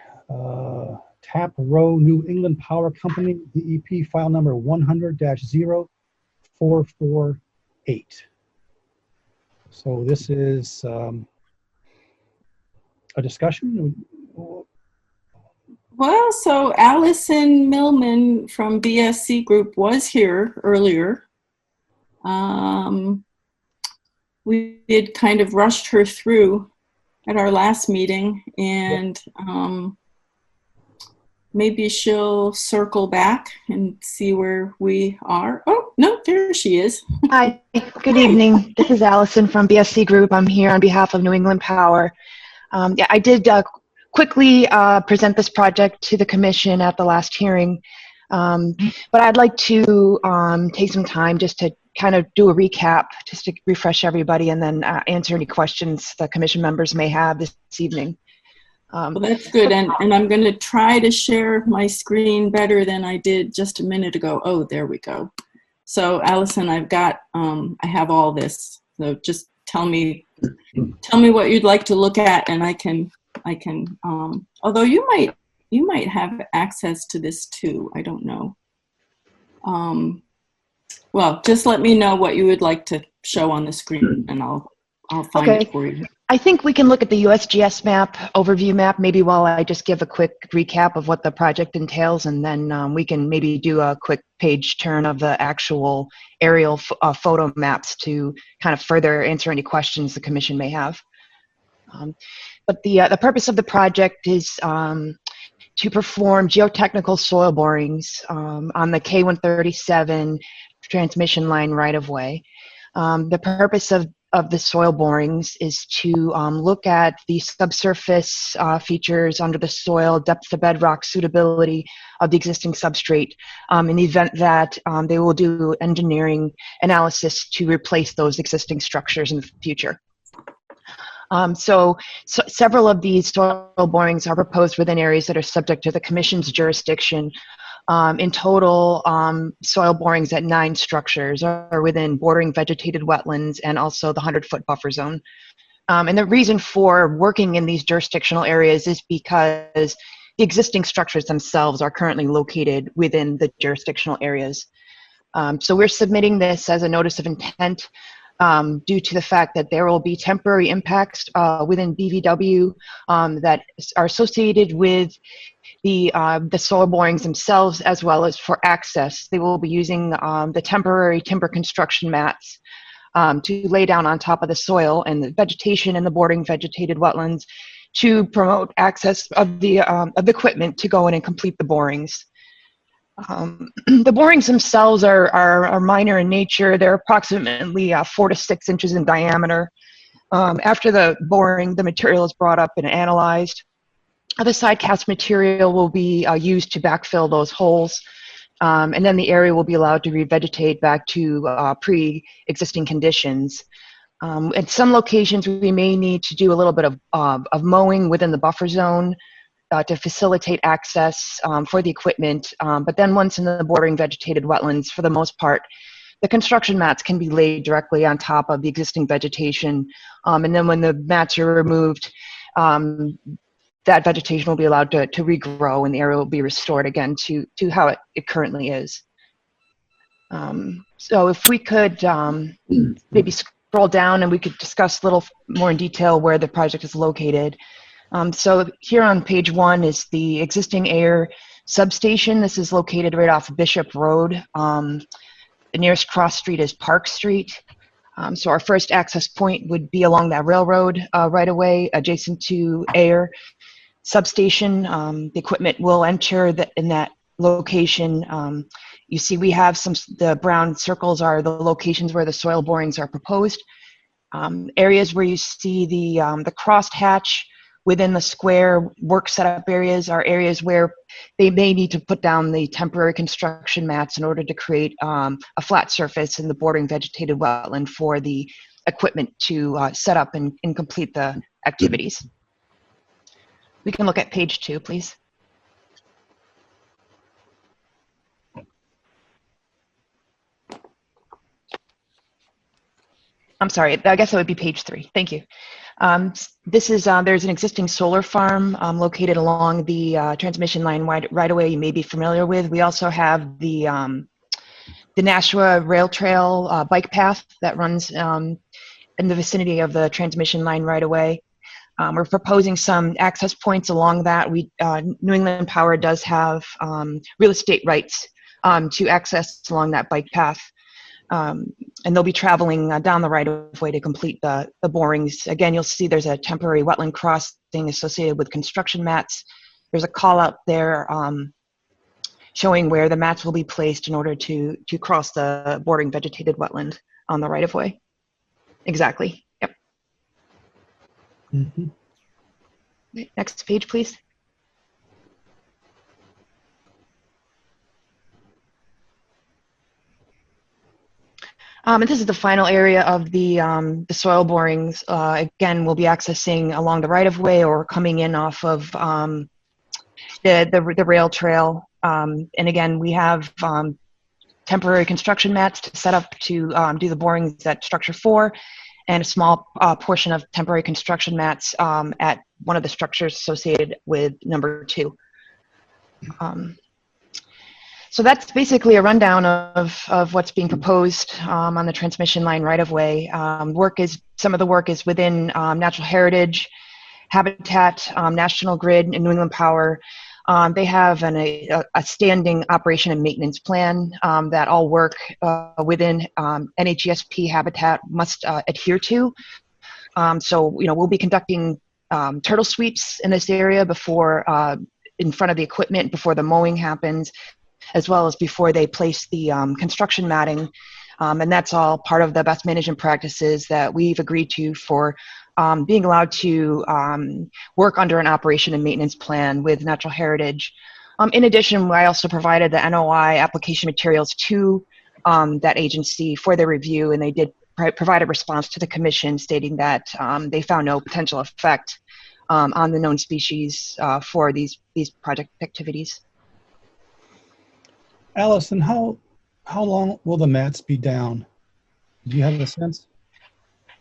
Tap Row New England Power Company DEP file number 100-0448. So this is a discussion. Well, so Allison Millman from BSC Group was here earlier. We did kind of rushed her through at our last meeting, and maybe she'll circle back and see where we are. Oh, no, there she is. Hi, good evening. This is Allison from BSC Group. I'm here on behalf of New England Power. Yeah, I did quickly present this project to the commission at the last hearing, but I'd like to take some time just to kind of do a recap, just to refresh everybody, and then answer any questions the commission members may have this evening. Well, that's good, and I'm going to try to share my screen better than I did just a minute ago. Oh, there we go. So, Allison, I've got, I have all this. So just tell me what you'd like to look at, and I can. Although you might have access to this too. I don't know. Well, just let me know what you would like to show on the screen, and I'll find it for you. I think we can look at the USGS map, overview map, maybe while I just give a quick recap of what the project entails, and then we can maybe do a quick page turn of the actual aerial photo maps to kind of further answer any questions the commission may have. But the purpose of the project is to perform geotechnical soil borings on the K137 transmission line right-of-way. The purpose of the soil borings is to look at the subsurface features under the soil, depth of bedrock, suitability of the existing substrate, in the event that they will do engineering analysis to replace those existing structures in the future. Several of these soil borings are proposed within areas that are subject to the Commission's jurisdiction. In total, soil borings at 9 structures are within bordering vegetated wetlands and also the 100-foot buffer zone. And the reason for working in these jurisdictional areas is because the existing structures themselves are currently located within the jurisdictional areas. So we're submitting this as a notice of intent due to the fact that there will be temporary impacts within BVW that are associated with the soil borings themselves, as well as for access. They will be using the temporary timber construction mats to lay down on top of the soil and the vegetation in the bordering vegetated wetlands to promote access of the equipment to go in and complete the borings. The borings themselves are minor in nature. They're approximately 4 to 6 inches in diameter. After the boring, the material is brought up and analyzed. The side cast material will be used to backfill those holes, and then the area will be allowed to revegetate back to pre-existing conditions. At some locations, we may need to do a little bit of mowing within the buffer zone to facilitate access for the equipment. But then once in the bordering vegetated wetlands, for the most part, the construction mats can be laid directly on top of the existing vegetation. And then when the mats are removed, that vegetation will be allowed to regrow and the area will be restored again to how it currently is. So if we could maybe scroll down and we could discuss a little more in detail where the project is located. So here on page 1 is the existing Ayer substation. This is located right off Bishop Road. The nearest cross street is Park Street. So our first access point would be along that railroad right away, adjacent to Ayer substation. The equipment will enter in that location. You see we have the brown circles are the locations where the soil borings are proposed. Areas where you see the crossed hatch within the square work setup areas are areas where they may need to put down the temporary construction mats in order to create a flat surface in the bordering vegetated wetland for the equipment to set up and complete the activities. We can look at page 2, please. I'm sorry, I guess that would be page 3. Thank you. This is, there's an existing solar farm located along the transmission line right away you may be familiar with. We also have the Nashua Rail Trail bike path that runs in the vicinity of the transmission line right away. We're proposing some access points along that. New England Power does have real estate rights to access along that bike path. And they'll be traveling down the right of way to complete the borings. Again, you'll see there's a temporary wetland crossing associated with construction mats. There's a call out there showing where the mats will be placed in order to cross the bordering vegetated wetland on the right of way. Exactly. Yep. Mm-hmm. Next page, please. And this is the final area of the soil borings. Again, we'll be accessing along the right-of-way or coming in off of the rail trail. And again, we have temporary construction mats to set up to do the borings at structure 4, and a small portion of temporary construction mats at one of the structures associated with number 2. So that's basically a rundown of what's being proposed on the transmission line right-of-way. Some of the work is within Natural Heritage, Habitat, National Grid, and New England Power. They have a standing operation and maintenance plan that all work within NHESP Habitat must adhere to. So, we'll be conducting turtle sweeps in this area before, in front of the equipment before the mowing happens, as well as before they place the construction matting. And that's all part of the best management practices that we've agreed to for being allowed to work under an operation and maintenance plan with Natural Heritage. In addition, I also provided the NOI application materials to that agency for their review, and they did provide a response to the commission stating that they found no potential effect on the known species for these project activities. Allison, how long will the mats be down? Do you have a sense?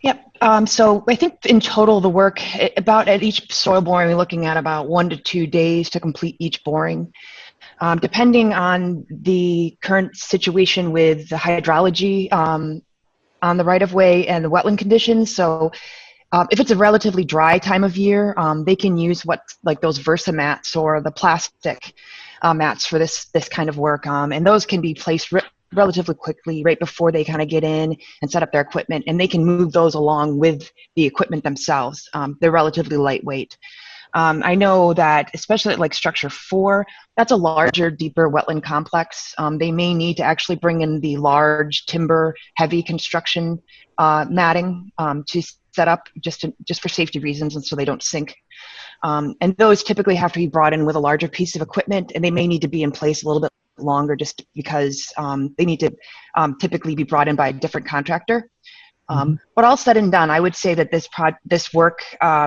Yep. So I think in total the work, about at each soil boring, we're looking at about 1 to 2 days to complete each boring. Depending on the current situation with the hydrology on the right-of-way and the wetland conditions. So if it's a relatively dry time of year, they can use like those Versa mats or the plastic mats for this kind of work. And those can be placed relatively quickly right before they kind of get in and set up their equipment, and they can move those along with the equipment themselves. They're relatively lightweight. I know that especially at like structure 4, that's a larger, deeper wetland complex. They may need to actually bring in the large timber heavy construction matting to set up just for safety reasons and so they don't sink. And those typically have to be brought in with a larger piece of equipment, and they may need to be in place a little bit longer just because they need to typically be brought in by a different contractor. But all said and done, I would say that this work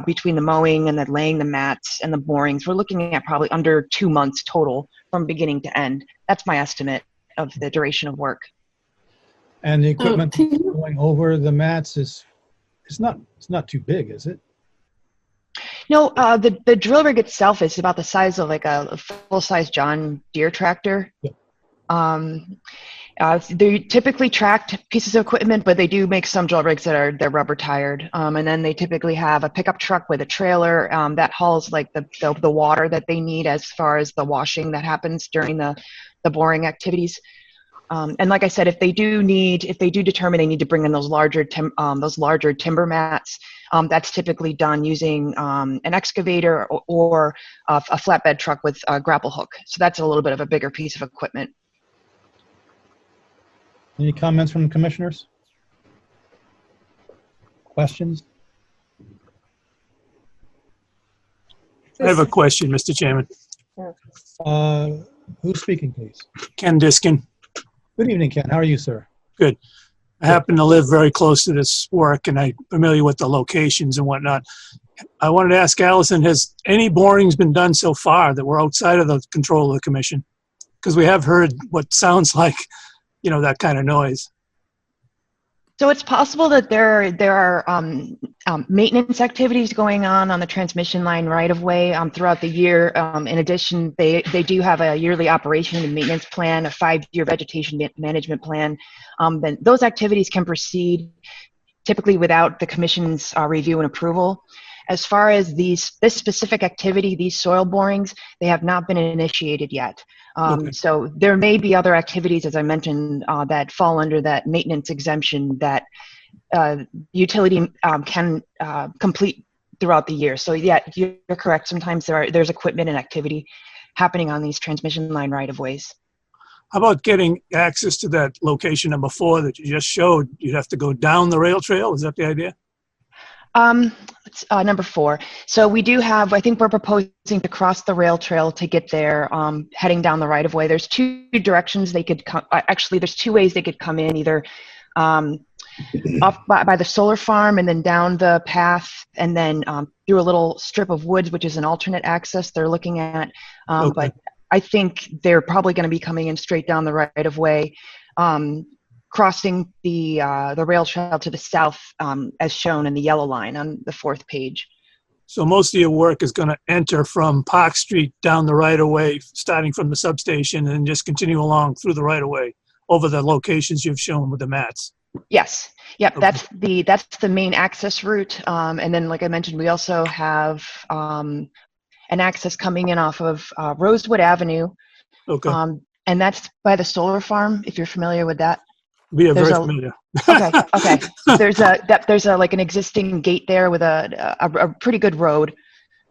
between the mowing and the laying the mats and the borings, we're looking at probably under 2 months total from beginning to end. That's my estimate of the duration of work. And the equipment going over the mats it's not too big, is it? No, the drill rig itself is about the size of like a full-size John Deere tractor. Yeah. They typically tracked pieces of equipment, but they do make some drill rigs that they're rubber tired. And then they typically have a pickup truck with a trailer that hauls like the water that they need as far as the washing that happens during the boring activities. And like I said, if they do determine they need to bring in those larger timber mats, that's typically done using an excavator or a flatbed truck with a grapple hook. So that's a little bit of a bigger piece of equipment. Any comments from the commissioners? Questions? I have a question, Mr. Chairman. Who's speaking, please? Ken Diskin. Good evening, Ken. How are you, sir? Good. I happen to live very close to this work, and I'm familiar with the locations and whatnot. I wanted to ask Allison, has any borings been done so far that were outside of the control of the commission? Because we have heard what sounds like, that kind of noise. So it's possible that there are maintenance activities going on the transmission line right of way throughout the year. In addition, they do have a yearly operation and maintenance plan, a 5-year vegetation management plan. Then those activities can proceed typically without the commission's review and approval. As far as this specific activity, these soil borings, they have not been initiated yet. Okay. So there may be other activities, as I mentioned, that fall under that maintenance exemption that utility can complete throughout the year. So yeah, you're correct. Sometimes there's equipment and activity happening on these transmission line right-of-ways. How about getting access to that location number 4 that you just showed? You'd have to go down the rail trail. Is that the idea? Number 4. So we do have, I think we're proposing to cross the rail trail to get there, heading down the right of way. There's 2 directions they could come. Actually, there's 2 ways they could come in, either off by the solar farm and then down the path and then through a little strip of woods, which is an alternate access they're looking at. Okay. But I think they're probably going to be coming in straight down the right of way. Crossing the rail trail to the south, as shown in the yellow line on the 4th page. So most of your work is going to enter from Park Street down the right-of-way, starting from the substation, and just continue along through the right-of-way over the locations you've shown with the mats. Yes. Yep. Okay. That's the main access route. And then, like I mentioned, we also have an access coming in off of Rosewood Avenue. Okay. And that's by the solar farm, if you're familiar with that. We are very familiar. Okay. There's a like an existing gate there with a pretty good road,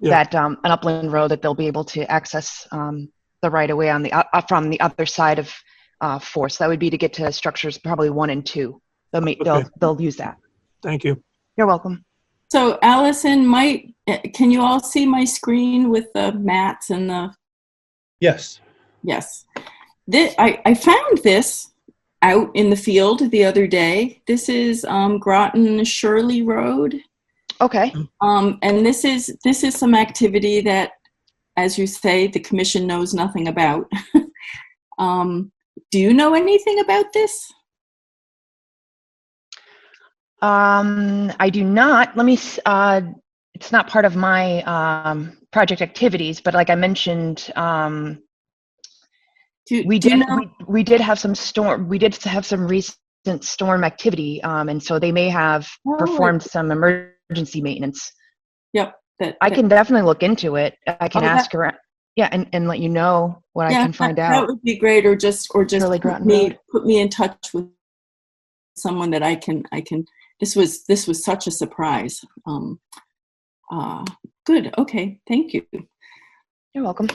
that an upland road that they'll be able to access the right of way on from the other side of 4. So that would be to get to structures probably 1 and 2. They'll use that. Thank you. You're welcome. So Allison, can you all see my screen with the mats and the? Yes. Yes. I found this out in the field the other day. This is Groton Shirley Road. Okay. And this is some activity that, as you say, the commission knows nothing about. Do you know anything about this? I do not. Let me, it's not part of my project activities, but like I mentioned, we did have some recent storm activity, and so they may have performed some emergency maintenance. Yep. I can definitely look into it. I can ask around, yeah, and let you know what I can find out. That would be great, or just Shirley put Groton me Road. put me in touch with someone that I can. This was such a surprise. Good. Okay. Thank you. You're welcome.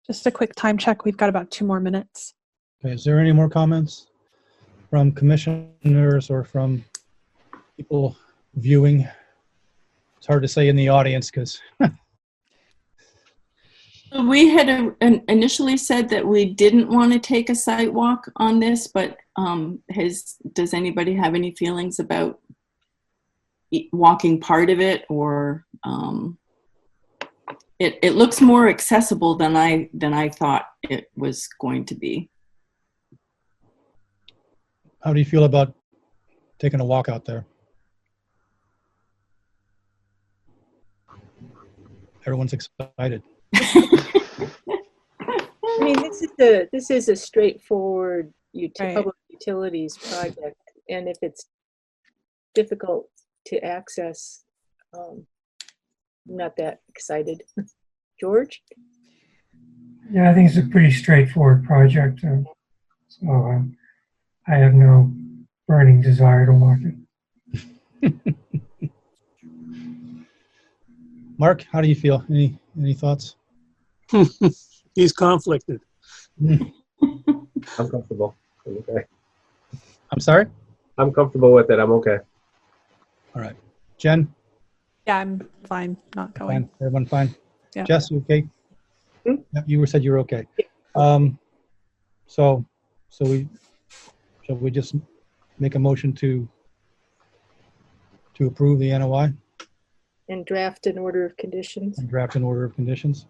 Just a quick time check. We've got about 2 more minutes. Okay, is there any more comments from commissioners or from people viewing? It's hard to say in the audience because We had initially said that we didn't want to take a site walk on this, but does anybody have any feelings about walking part of it, or it looks more accessible than I thought it was going to be. how do you feel about taking a walk out there? Everyone's excited. I mean, this is a straightforward public utilities project, and if it's difficult to access, I'm not that excited. George? Yeah, I think it's a pretty straightforward project. So I have no burning desire to walk it. Mark, how do you feel? Any thoughts? He's conflicted. I'm comfortable. I'm okay. I'm sorry? I'm comfortable with it. I'm okay. All right. Jen? Yeah, I'm fine not going. Fine. Everyone fine? Yeah. Jess, you okay? Hmm? Yep, you said you were okay. So shall we just make a motion to approve the NOI And draft an order of conditions. and draft an order of conditions?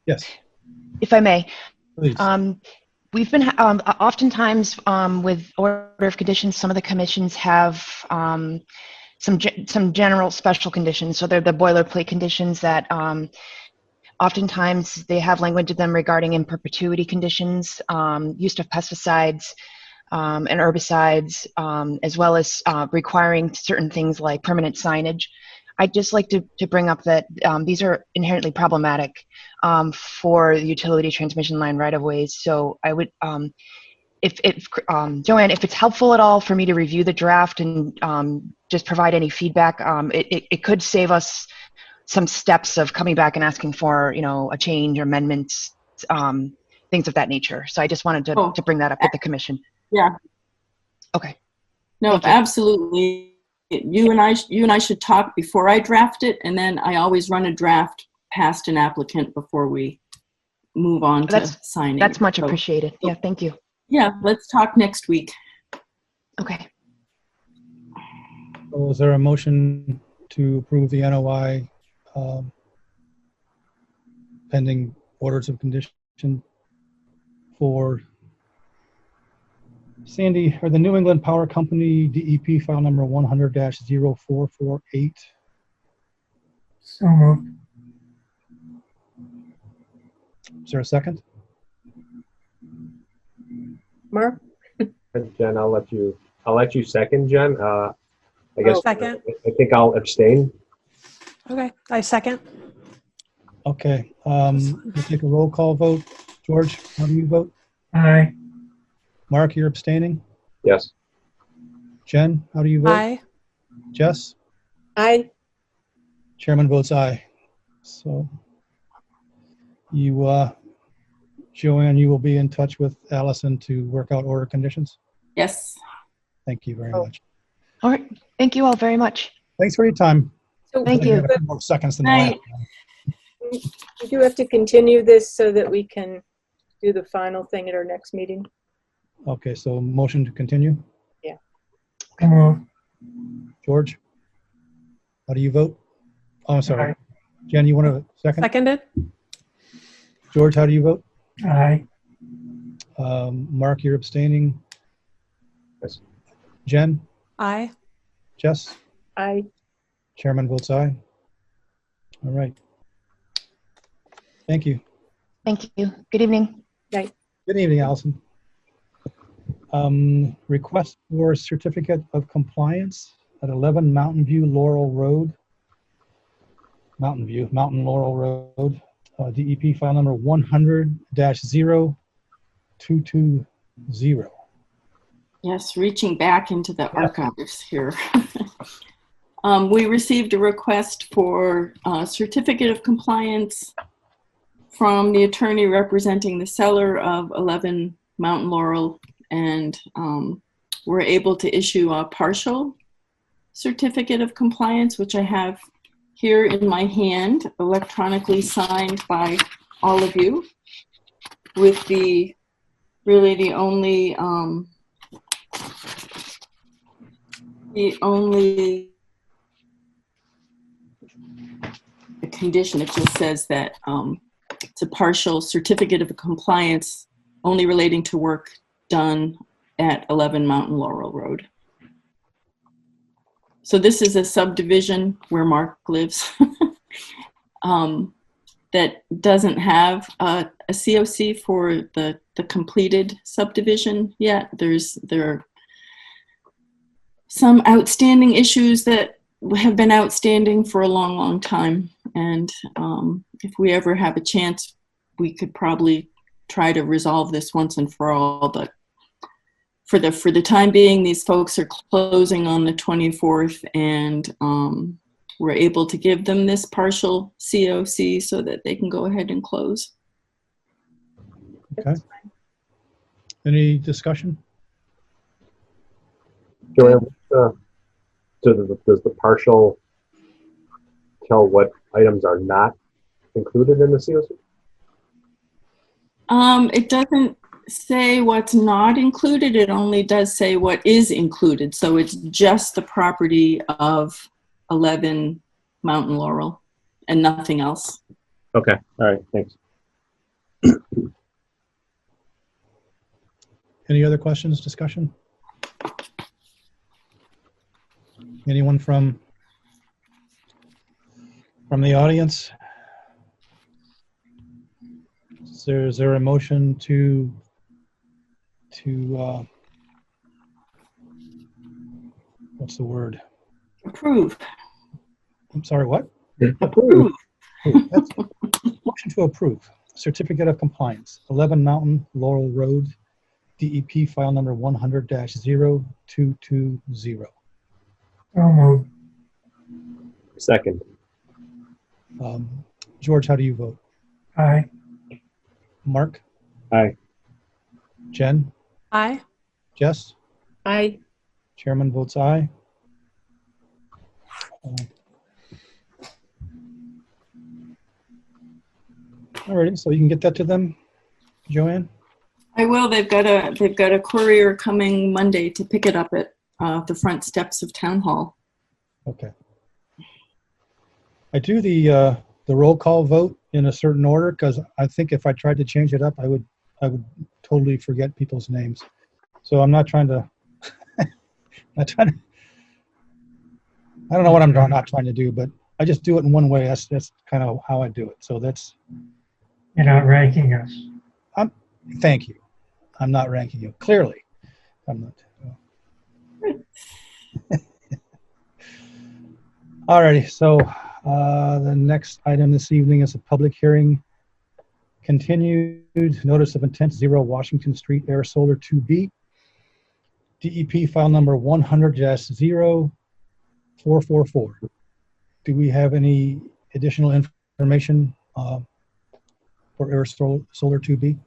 Yes, If I may, please. we've been oftentimes with order of conditions, some of the commissions have some general special conditions. So they're the boilerplate conditions that oftentimes they have language in them regarding in perpetuity conditions, use of pesticides and herbicides, as well as requiring certain things like permanent signage. I'd just like to bring up that these are inherently problematic for the utility transmission line right-of-ways. So I would, if Joanne, if it's helpful at all for me to review the draft and just provide any feedback, it could save us some steps of coming back and asking for, a change or amendments, things of that nature. So I just wanted to bring that up with the commission. Yeah. Okay. No, absolutely. You and I should talk before I draft it, and then I always run a draft past an applicant before we move on to signing. That's much appreciated. Yeah, thank you. Yeah, let's talk next week. Okay. So is there a motion to approve the NOI pending orders of condition for Sandy, or the New England Power Company DEP file number 100-0448? So moved. Is there a second? Mark? Jen, I'll let you second, Jen. I guess Second. I think I'll abstain. Okay, I second. Okay, we'll take a roll call vote. George, how do you vote? Aye. Mark, you're abstaining? Yes. Jen, how do you vote? Aye. Jess? Aye. Chairman votes aye. So you, Joanne, you will be in touch with Allison to work out order conditions? Yes. Thank you very much. All right. Thank you all very much. Thanks for your time. So Thank I you. got a few more seconds than the last one. we do have to continue this so that we can do the final thing at our next meeting. Okay, so motion to continue. So moved. George, how do you vote? Oh, I'm sorry. Aye. Jen, you want to second? Seconded? George, how do you vote? Aye. Mark, you're abstaining. Yes. Jen, Aye. Jess, I chairman votes aye. All right. Thank you. Thank you. Good evening. Good evening, Allison. Request for certificate of compliance at 11 Mountain View Laurel Road. Mountain Laurel Road. DEP file number 100-0220. Yes, reaching back into the archives here. We received a request for a certificate of compliance from the attorney representing the seller of 11 Mountain Laurel, and we're able to issue a partial certificate of compliance, which I have here in my hand, electronically signed by all of you, with the really the only condition. It just says that it's a partial certificate of compliance only relating to work done at 11 Mountain Laurel Road. So this is a subdivision where Mark lives that doesn't have a COC for the completed subdivision yet. There are some outstanding issues that have been outstanding for a long, long time. And if we ever have a chance, we could probably try to resolve this once and for all. But for the time being, these folks are closing on the 24th, and we're able to give them this partial COC so that they can go ahead and close. Okay. Any discussion? Joanne, does the partial tell what items are not included in the COC? It doesn't say what's not included. It only does say what is included. So it's just the property of 11 Mountain Laurel and nothing else. Okay. All right. Thanks. Any other questions, discussion? Anyone from the audience? Is there a motion to what's the word? Approve. I'm sorry, what? Approve. That's motion to approve. Certificate of compliance, 11 Mountain Laurel Road, DEP file number 100-0220. So moved. Second. George, how do you vote? Aye. Mark? Aye. Jen? Aye. Jess? I Chairman votes aye. Alrighty, so you can get that to them, Joanne? I will. They've got a courier coming Monday to pick it up at the front steps of Town Hall. Okay. I do the roll call vote in a certain order because I think if I tried to change it up, I would totally forget people's names. So I'm not trying to. I don't know what I'm not trying to do, but I just do it in one way. That's kind of how I do it. So that's. You're not ranking us. Thank you. I'm not ranking you. Clearly, I'm not. Alrighty, so the next item this evening is a public hearing. Continued notice of intent 0 Washington Street Air Solar 2B. DEP file number 100-0444. Do we have any additional information for Air Solar 2B?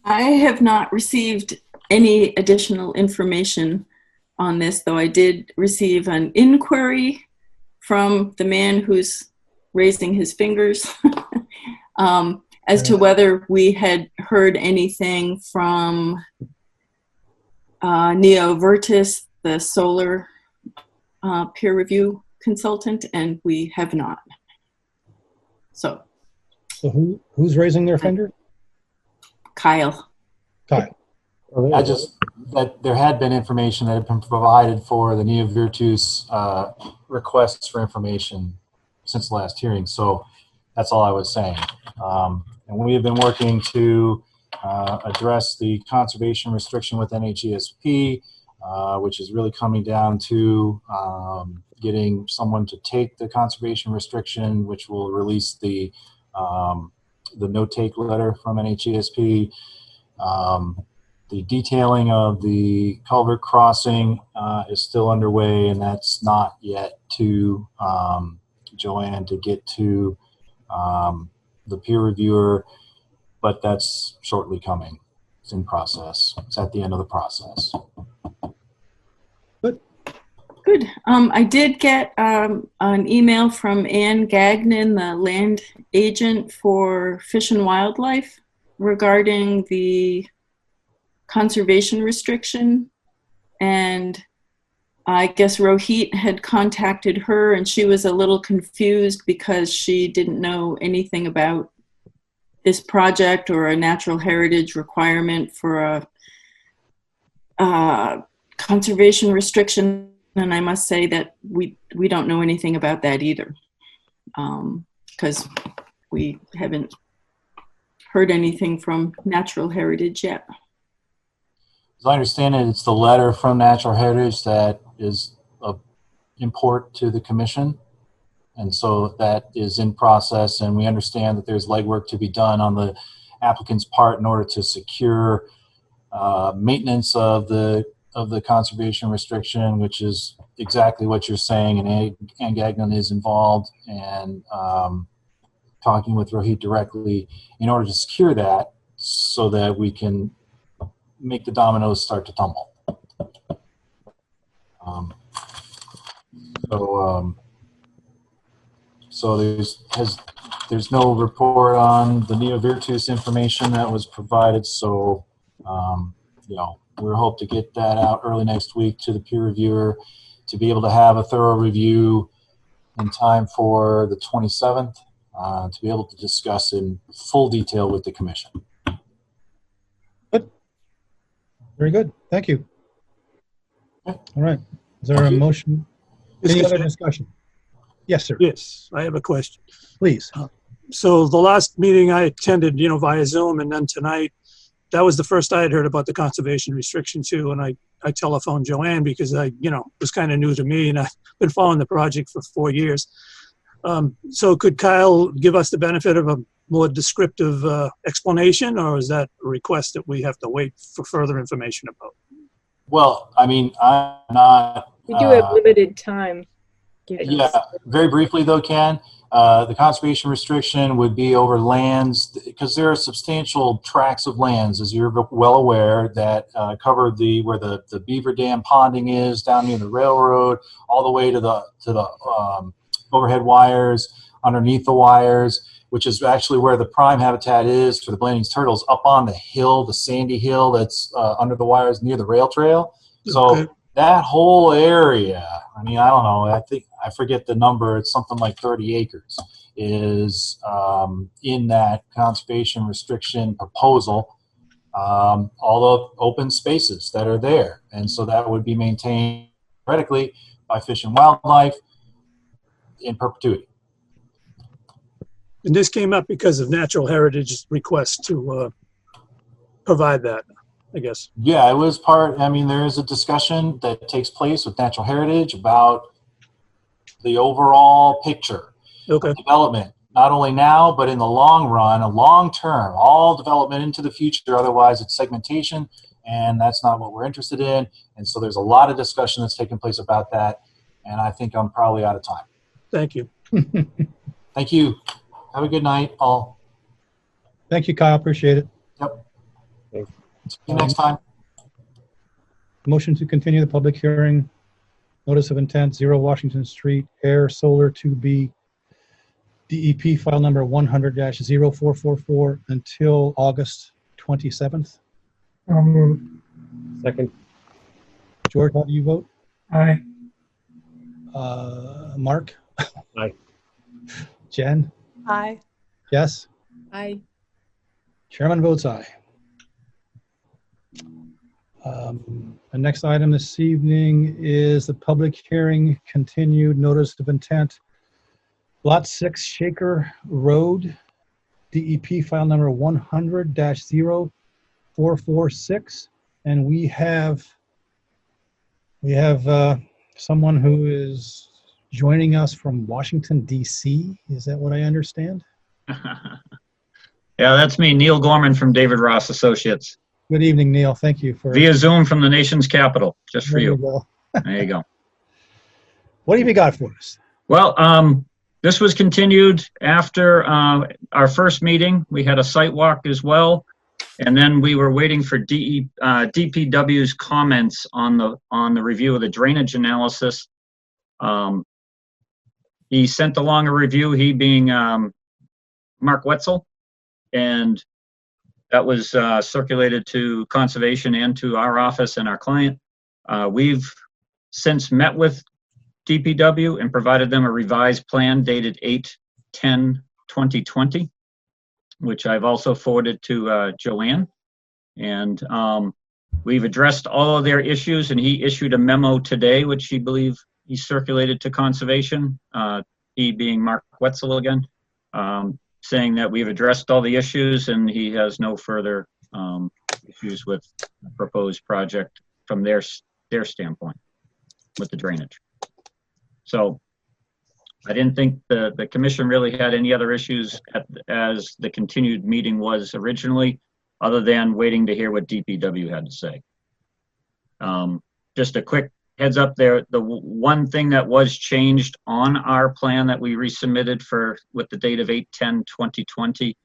I have not received any additional information on this, though I did receive an inquiry from the man who's raising his fingers as to whether we had heard anything from Neo Vertis, the solar peer review consultant, and we have not. So who's raising their finger? Kyle. Kyle. I just, that there had been information that had been provided for the Neo Virtus requests for information since the last hearing. So that's all I was saying. And we have been working to address the conservation restriction with NHESP, which is really coming down to getting someone to take the conservation restriction, which will release the no-take letter from NHESP. The detailing of the culvert crossing is still underway, and that's not yet to Joanne to get to the peer reviewer, but that's shortly coming. It's in process. It's at the end of the process. Good. I did get an email from Ann Gagnon, the land agent for Fish and Wildlife, regarding the conservation restriction. And I guess Rohit had contacted her, and she was a little confused because she didn't know anything about this project or a natural heritage requirement for a conservation restriction. And I must say that we don't know anything about that either, because we haven't heard anything from Natural Heritage yet. As I understand it, it's the letter from Natural Heritage that is of import to the commission. And so that is in process, and we understand that there's legwork to be done on the applicant's part in order to secure maintenance of the conservation restriction, which is exactly what you're saying, and Ann Gagnon is involved, and talking with Rohit directly in order to secure that so that we can make the dominoes start to tumble. So there's no report on the Neo Virtus information that was provided, so you know, we hope to get that out early next week to the peer reviewer to be able to have a thorough review in time for the 27th to be able to discuss in full detail with the commission. Good. Very good. Thank you. All right. Is there a motion? Any other discussion? Yes, sir. Yes, I have a question. Please. So the last meeting I attended, you know, via Zoom, and then tonight, that was the first I had heard about the conservation restriction too. And I telephoned Joanne because it was kind of new to me, and I've been following the project for 4 years. So could Kyle give us the benefit of a more descriptive explanation, or is that a request that we have to wait for further information about? Well, I mean, I'm not. We do have limited time. Yeah, very briefly though, Ken. The conservation restriction would be over lands, because there are substantial tracts of lands, as you're well aware, that cover where the beaver dam ponding is down near the railroad, all the way to the overhead wires, underneath the wires, which is actually where the prime habitat is for the Blanding's turtles, up on the hill, the sandy hill that's under the wires near the rail trail. So Okay. that whole area, I mean, I don't know, I forget the number, it's something like 30 acres, is in that conservation restriction proposal, all the open spaces that are there. And so that would be maintained theoretically by Fish and Wildlife in perpetuity. And this came up because of Natural Heritage's request to provide that, I guess. Yeah, it was part, I mean, there is a discussion that takes place with Natural Heritage about the overall picture Okay. of development, not only now, but in the long run, a long term, all development into the future. Otherwise, it's segmentation, and that's not what we're interested in. And so there's a lot of discussion that's taking place about that, and I think I'm probably out of time. Thank you. Thank you. Have a good night, all. Thank you, Kyle. Appreciate it. Yep. See you next time. Motion to continue the public hearing. Notice of intent, 0 Washington Street, Ayer Solar 2B, DEP file number 100-0444 until August 27th. I'll move. Second. George, how do you vote? Aye. Mark? Aye. Jen? Aye. Yes? Aye. Chairman votes aye. The next item this evening is the public hearing, continued notice of intent. Lot 6 Shaker Road, DEP file number 100-0446. And we have someone who is joining us from Washington, D.C. Is that what I understand? Yeah, that's me, Neil Gorman from David Ross Associates. Good evening, Neil. Thank you for... Via Zoom from the nation's capital, just for There you. go. There you go. What have you got for us? Well, this was continued after our first meeting. We had a site walk as well. And then we were waiting for DPW's comments on the review of the drainage analysis. He sent along a review, he being Mark Wetzel, and that was circulated to conservation and to our office and our client. We've since met with DPW and provided them a revised plan dated 8/10/2020, which I've also forwarded to Joanne. And we've addressed all of their issues, and he issued a memo today, which he believe he circulated to conservation, he being Mark Wetzel again, saying that we've addressed all the issues and he has no further issues with the proposed project from their standpoint with the drainage. So I didn't think the commission really had any other issues as the continued meeting was originally, other than waiting to hear what DPW had to say. Just a quick heads up there, the one thing that was changed on our plan that we resubmitted with the date of 8/10/2020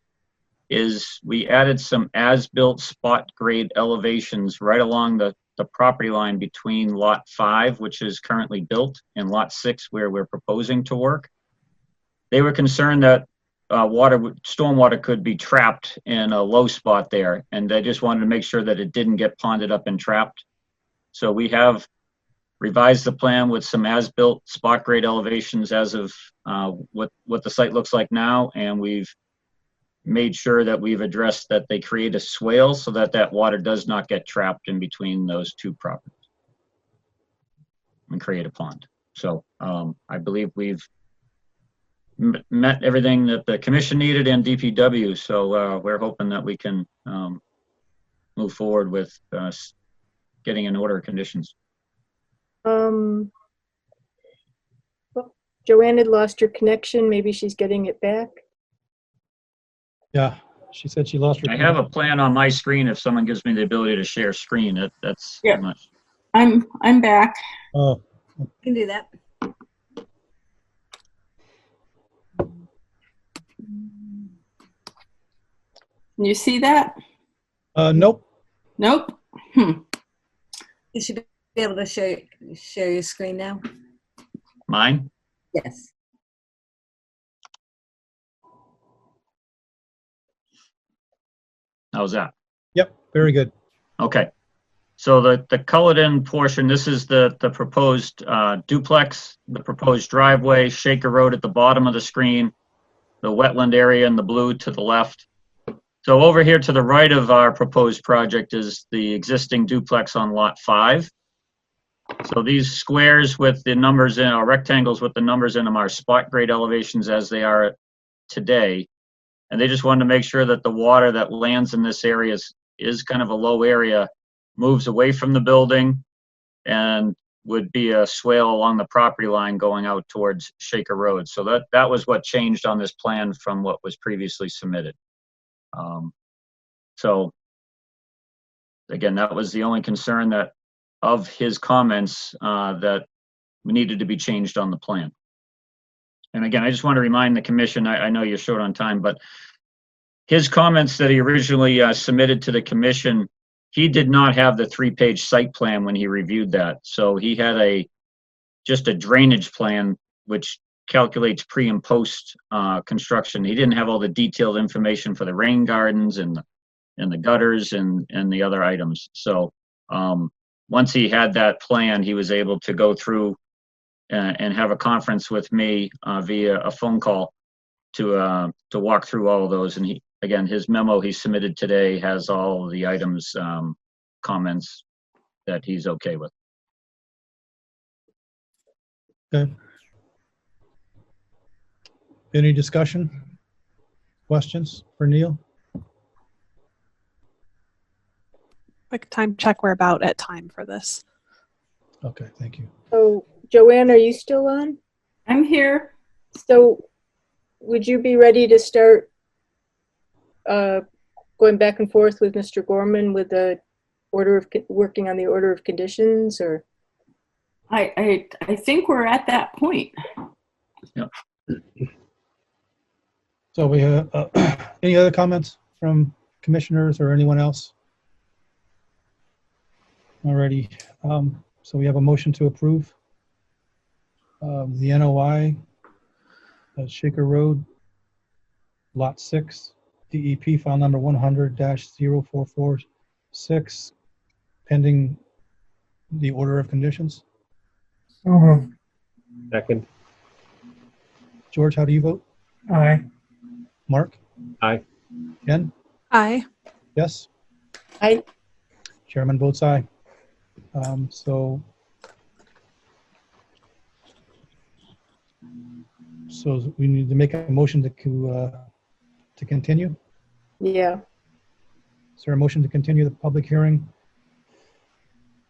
is we added some as-built spot grade elevations right along the property line between lot 5, which is currently built, and lot 6, where we're proposing to work. They were concerned that stormwater could be trapped in a low spot there, and they just wanted to make sure that it didn't get ponded up and trapped. So we have revised the plan with some as-built spot grade elevations as of what the site looks like now, and we've made sure that we've addressed that they create a swale so that that water does not get trapped in between those two properties and create a pond. So I believe we've met everything that the commission needed and DPW, so we're hoping that we can move forward with getting an order of conditions. Well, Joanne had lost her connection. Maybe she's getting it back. Yeah, she said she lost her... I have a plan on my screen if someone gives me the ability to share screen. That's Yeah. pretty much. I'm back. Oh, You can do that. Can you see that? nope. Nope. You should be able to share your screen now. Mine? Yes. How's that? Yep, very good. Okay. So the colored in portion, this is the proposed duplex, the proposed driveway, Shaker Road at the bottom of the screen, the wetland area in the blue to the left. So over here to the right of our proposed project is the existing duplex on lot 5. So these squares with the numbers in, or rectangles with the numbers in them, are spot grade elevations as they are today. And they just wanted to make sure that the water that lands in this area is kind of a low area, moves away from the building, and would be a swale along the property line going out towards Shaker Road. So that was what changed on this plan from what was previously submitted. So again, that was the only concern that of his comments that needed to be changed on the plan. And again, I just want to remind the commission, I know you're short on time, but his comments that he originally submitted to the commission, he did not have the 3-page site plan when he reviewed that. So he had just a drainage plan, which calculates pre and post construction. He didn't have all the detailed information for the rain gardens and and the gutters and the other items. So once he had that plan, he was able to go through and have a conference with me via a phone call to walk through all of those. And his memo he submitted today has all of the items, comments that he's okay with. Okay. Any discussion? Questions for Neil? Quick time check. We're about at time for this. Okay, thank you. So, Joanne, are you still on? I'm here. So, would you be ready to start going back and forth with Mr. Gorman with the working on the order of conditions, or? I think we're at that point. Yep. So we have any other comments from commissioners or anyone else? Alrighty. So we have a motion to approve the NOI Shaker Road, Lot 6, DEP file number 100-0446, pending the order of conditions. So moved. Second. George, how do you vote? Aye. Mark? Aye. Jen? Aye. Yes? Aye. Chairman votes aye. So we need to make a motion to continue. Yeah. Is there a motion to continue the public hearing?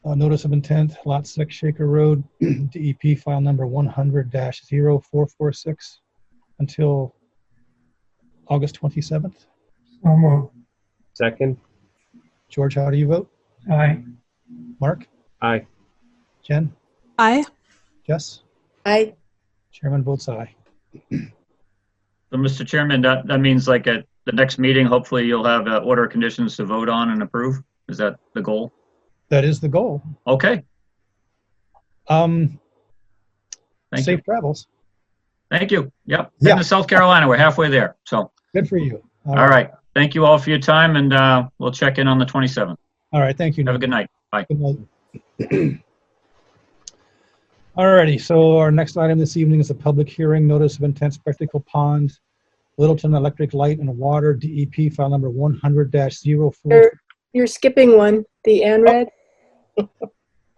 Notice of intent, Lot 6, Shaker Road, DEP file number 100-0446 until August 27th. So moved. Second. George, how do you vote? Aye. Mark? Aye. Jen? Aye. Jess? Aye. Chairman votes aye. So, Mr. Chairman, that means like at the next meeting, hopefully you'll have an order of conditions to vote on and approve. Is that the goal? That is the goal. Okay. Thank Safe you. travels. Thank you. Yep. Yeah. Heading to South Carolina. We're halfway there. So, Good for you. all right. Thank you all for your time, and we'll check in on the 27th. All right. Thank you. Have a good night. Bye. Good night. Alrighty, so our next item this evening is a public hearing, notice of intent, Spectacle Pond, Littleton Electric Light and Water, DEP file number 100-04. You're skipping one, the ANRAD.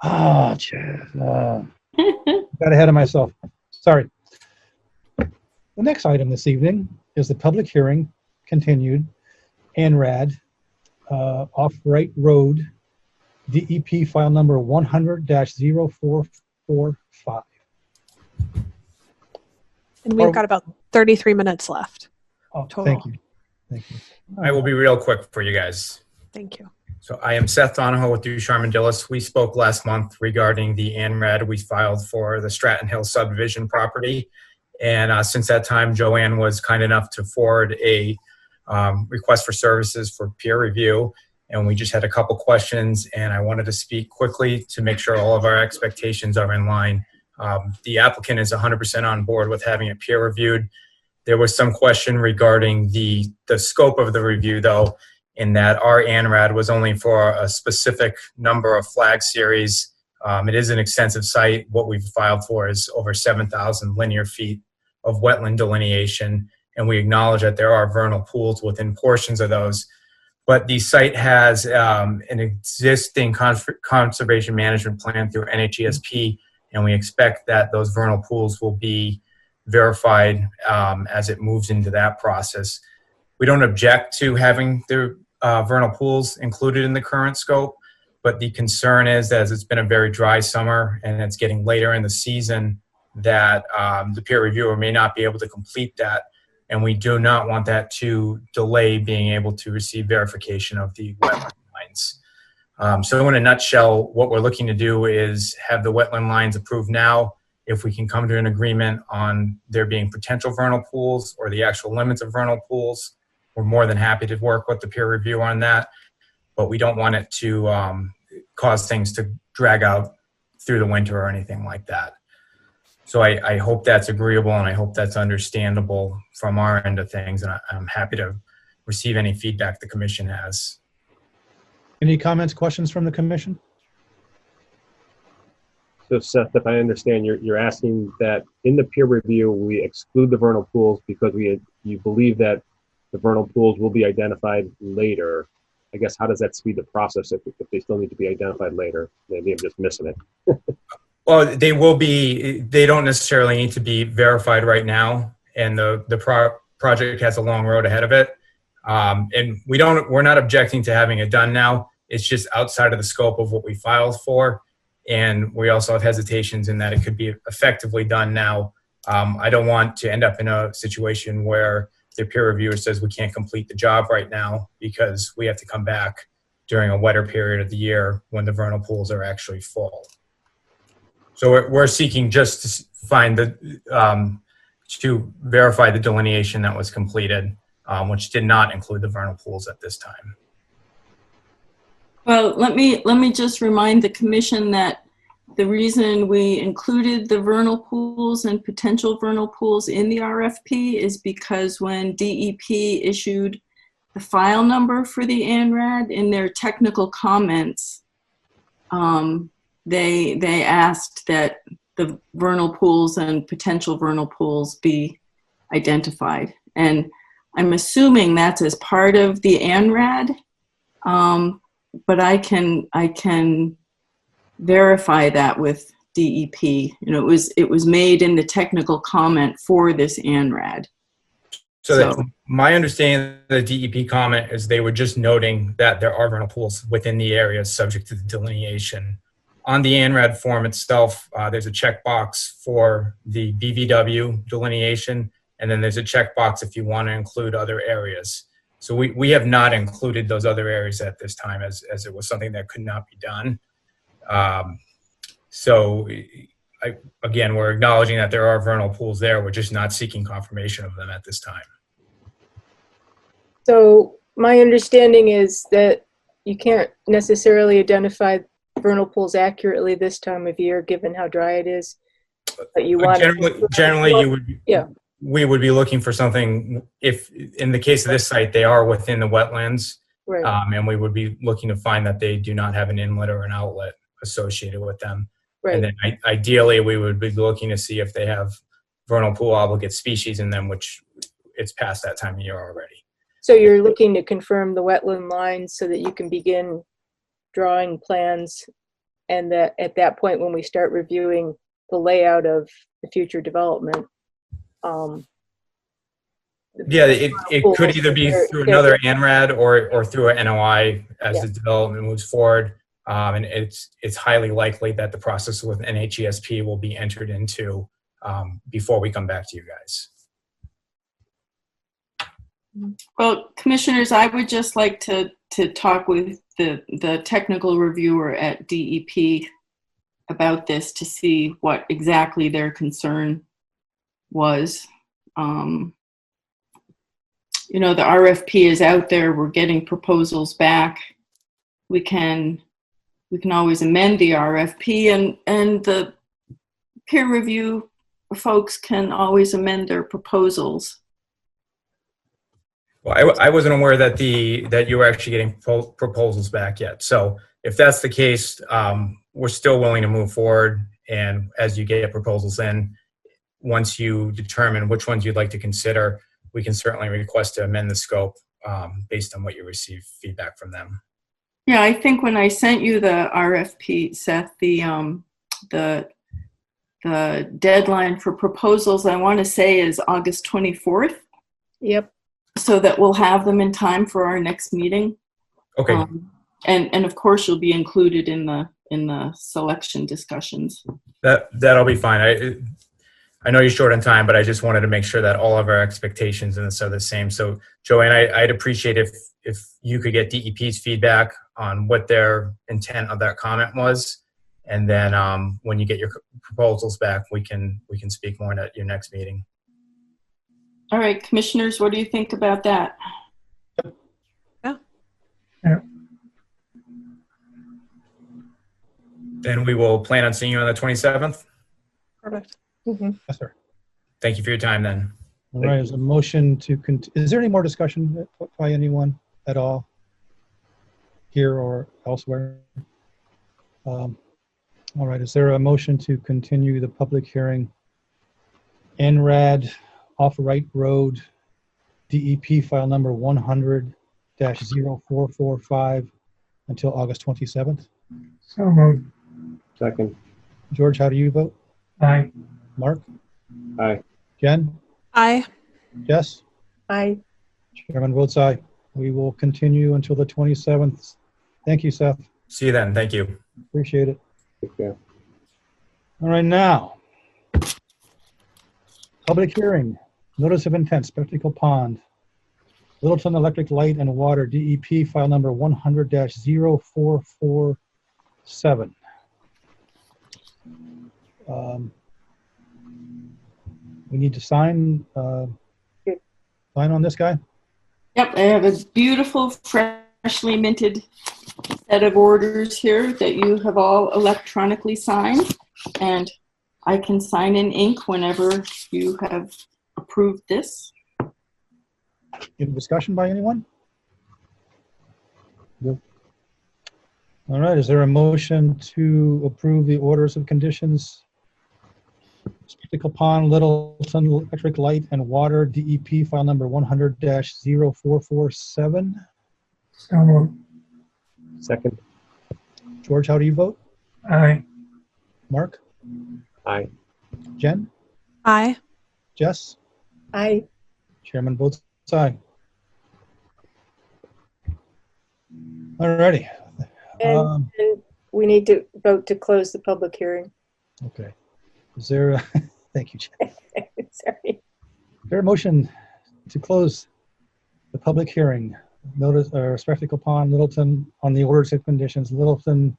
Got ahead of myself. Sorry. The next item this evening is the public hearing, continued, ANRAD, off Wright Road, DEP file number 100-0445. And we've got about 33 minutes left. Oh, total. thank you. Thank you. I will be real quick for you guys. Thank you. So I am Seth Donahoe with Ducharme and Dillis. We spoke last month regarding the ANRAD we filed for the Stratton Hill subdivision property. And since that time, Joanne was kind enough to forward a request for services for peer review. And we just had a couple questions, and I wanted to speak quickly to make sure all of our expectations are in line. The applicant is 100% on board with having it peer reviewed. There was some question regarding the scope of the review, though, in that our ANRAD was only for a specific number of flag series. It is an extensive site. What we've filed for is over 7,000 linear feet of wetland delineation, and we acknowledge that there are vernal pools within portions of those. But the site has an existing conservation management plan through NHESP, and we expect that those vernal pools will be verified as it moves into that process. We don't object to having the vernal pools included in the current scope, but the concern is that as it's been a very dry summer and it's getting later in the season, that the peer reviewer may not be able to complete that. And we do not want that to delay being able to receive verification of the wetland lines. So in a nutshell, what we're looking to do is have the wetland lines approved now. If we can come to an agreement on there being potential vernal pools or the actual limits of vernal pools, we're more than happy to work with the peer review on that. But we don't want it to cause things to drag out through the winter or anything like that. So I hope that's agreeable, and I hope that's understandable from our end of things. And I'm happy to receive any feedback the commission has. Any comments, questions from the commission? So Seth, if I understand, you're asking that in the peer review, we exclude the vernal pools because you believe that the vernal pools will be identified later. I guess, how does that speed the process if they still need to be identified later? Maybe I'm just missing it. Well, they will be, they don't necessarily need to be verified right now, and the project has a long road ahead of it. And we're not objecting to having it done now. It's just outside of the scope of what we filed for. And we also have hesitations in that it could be effectively done now. I don't want to end up in a situation where the peer reviewer says we can't complete the job right now because we have to come back during a wetter period of the year when the vernal pools are actually full. So we're seeking just to find to verify the delineation that was completed, which did not include the vernal pools at this time. Well, let me just remind the commission that the reason we included the vernal pools and potential vernal pools in the RFP is because when DEP issued the file number for the ANRAD in their technical comments, they asked that the vernal pools and potential vernal pools be identified. And I'm assuming that's as part of the ANRAD. But I can verify that with DEP. You know, it was made in the technical comment for this ANRAD. So my understanding of the DEP comment is they were just noting that there are vernal pools within the area subject to the delineation. On the ANRAD form itself, there's a checkbox for the BVW delineation, and then there's a checkbox if you want to include other areas. So we have not included those other areas at this time as it was something that could not be done. Again, we're acknowledging that there are vernal pools there. We're just not seeking confirmation of them at this time. So my understanding is that you can't necessarily identify vernal pools accurately this time of year, given how dry it is. But you want generally you would. Yeah. We would be looking for something, if in the case of this site, they are within the wetlands, right. And we would be looking to find that they do not have an inlet or an outlet associated with them. Right. And then ideally, we would be looking to see if they have vernal pool obligate species in them, which it's past that time of year already. So you're looking to confirm the wetland lines so that you can begin drawing plans, and that at that point, when we start reviewing the layout of the future development, yeah, it could either be through another ANRAD or through an NOI as the development moves forward. And it's highly likely that the process with NHESP will be entered into before we come back to you guys. Well, commissioners, I would just like to talk with the technical reviewer at DEP about this to see what exactly their concern was. You know, the RFP is out there. We're getting proposals back. We can always amend the RFP, and the peer review folks can always amend their proposals. Well, I wasn't aware that you were actually getting proposals back yet. So if that's the case, we're still willing to move forward. And as you get proposals in, once you determine which ones you'd like to consider, we can certainly request to amend the scope based on what you receive feedback from them. Yeah, I think when I sent you the RFP, Seth, the deadline for proposals, I want to say, is August 24th. Yep. So that we'll have them in time for our next meeting. Okay. And of course, you'll be included in the selection discussions. That'll be fine. I know you're short on time, but I just wanted to make sure that all of our expectations are the same. So, Joanne, I'd appreciate if you could get DEP's feedback on what their intent of that comment was, and then when you get your proposals back, we can speak more at your next meeting. All right, commissioners, what do you think about that? Yeah. Yeah. Then we will plan on seeing you on the 27th. Perfect. Mm-hmm. Yes, sir. Thank you for your time then. All right, is a motion to, is there any more discussion by anyone at all here or elsewhere? All right, is there a motion to continue the public hearing? NRAD Off-Right Road DEP file number 100-0445 until August 27th. So moved. Second. George, how do you vote? Aye. Mark? Aye. Jen? Aye. Jess? Aye. Chairman votes aye. We will continue until the 27th. Thank you, Seth. See you then. Thank you. Appreciate it. Take care. All right, now. Public hearing. Notice of intent, Spectacle Pond. Littleton Electric Light and Water, DEP, file number 100-0447. We need to sign on this guy? Yep, I have a beautiful, freshly minted set of orders here that you have all electronically signed, and I can sign in ink whenever you have approved this. Any discussion by anyone? Nope. All right, is there a motion to approve the orders of conditions? Spectacle Pond, Littleton Electric Light and Water, DEP, file number 100-0447. So moved. Second. George, how do you vote? Aye. Mark? Aye. Jen? Aye. Jess? Aye. Chairman votes aye. All righty. And we need to vote to close the public hearing. Okay. Is there a, thank you, Jen. Sorry. Is there a motion to close the public hearing? Notice, Spectacle Pond, Littleton, on the orders of conditions, Littleton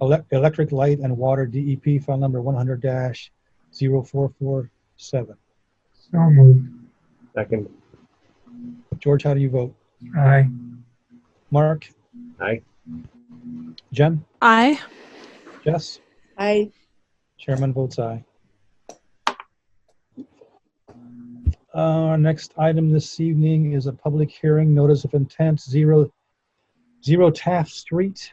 Electric Light and Water, DEP, file number 100-0447. So moved. Second. George, how do you vote? Aye. Mark? Aye. Jen? Aye. Jess? Aye. Chairman votes aye. Our next item this evening is a public hearing, notice of intent, 0 Taft Street,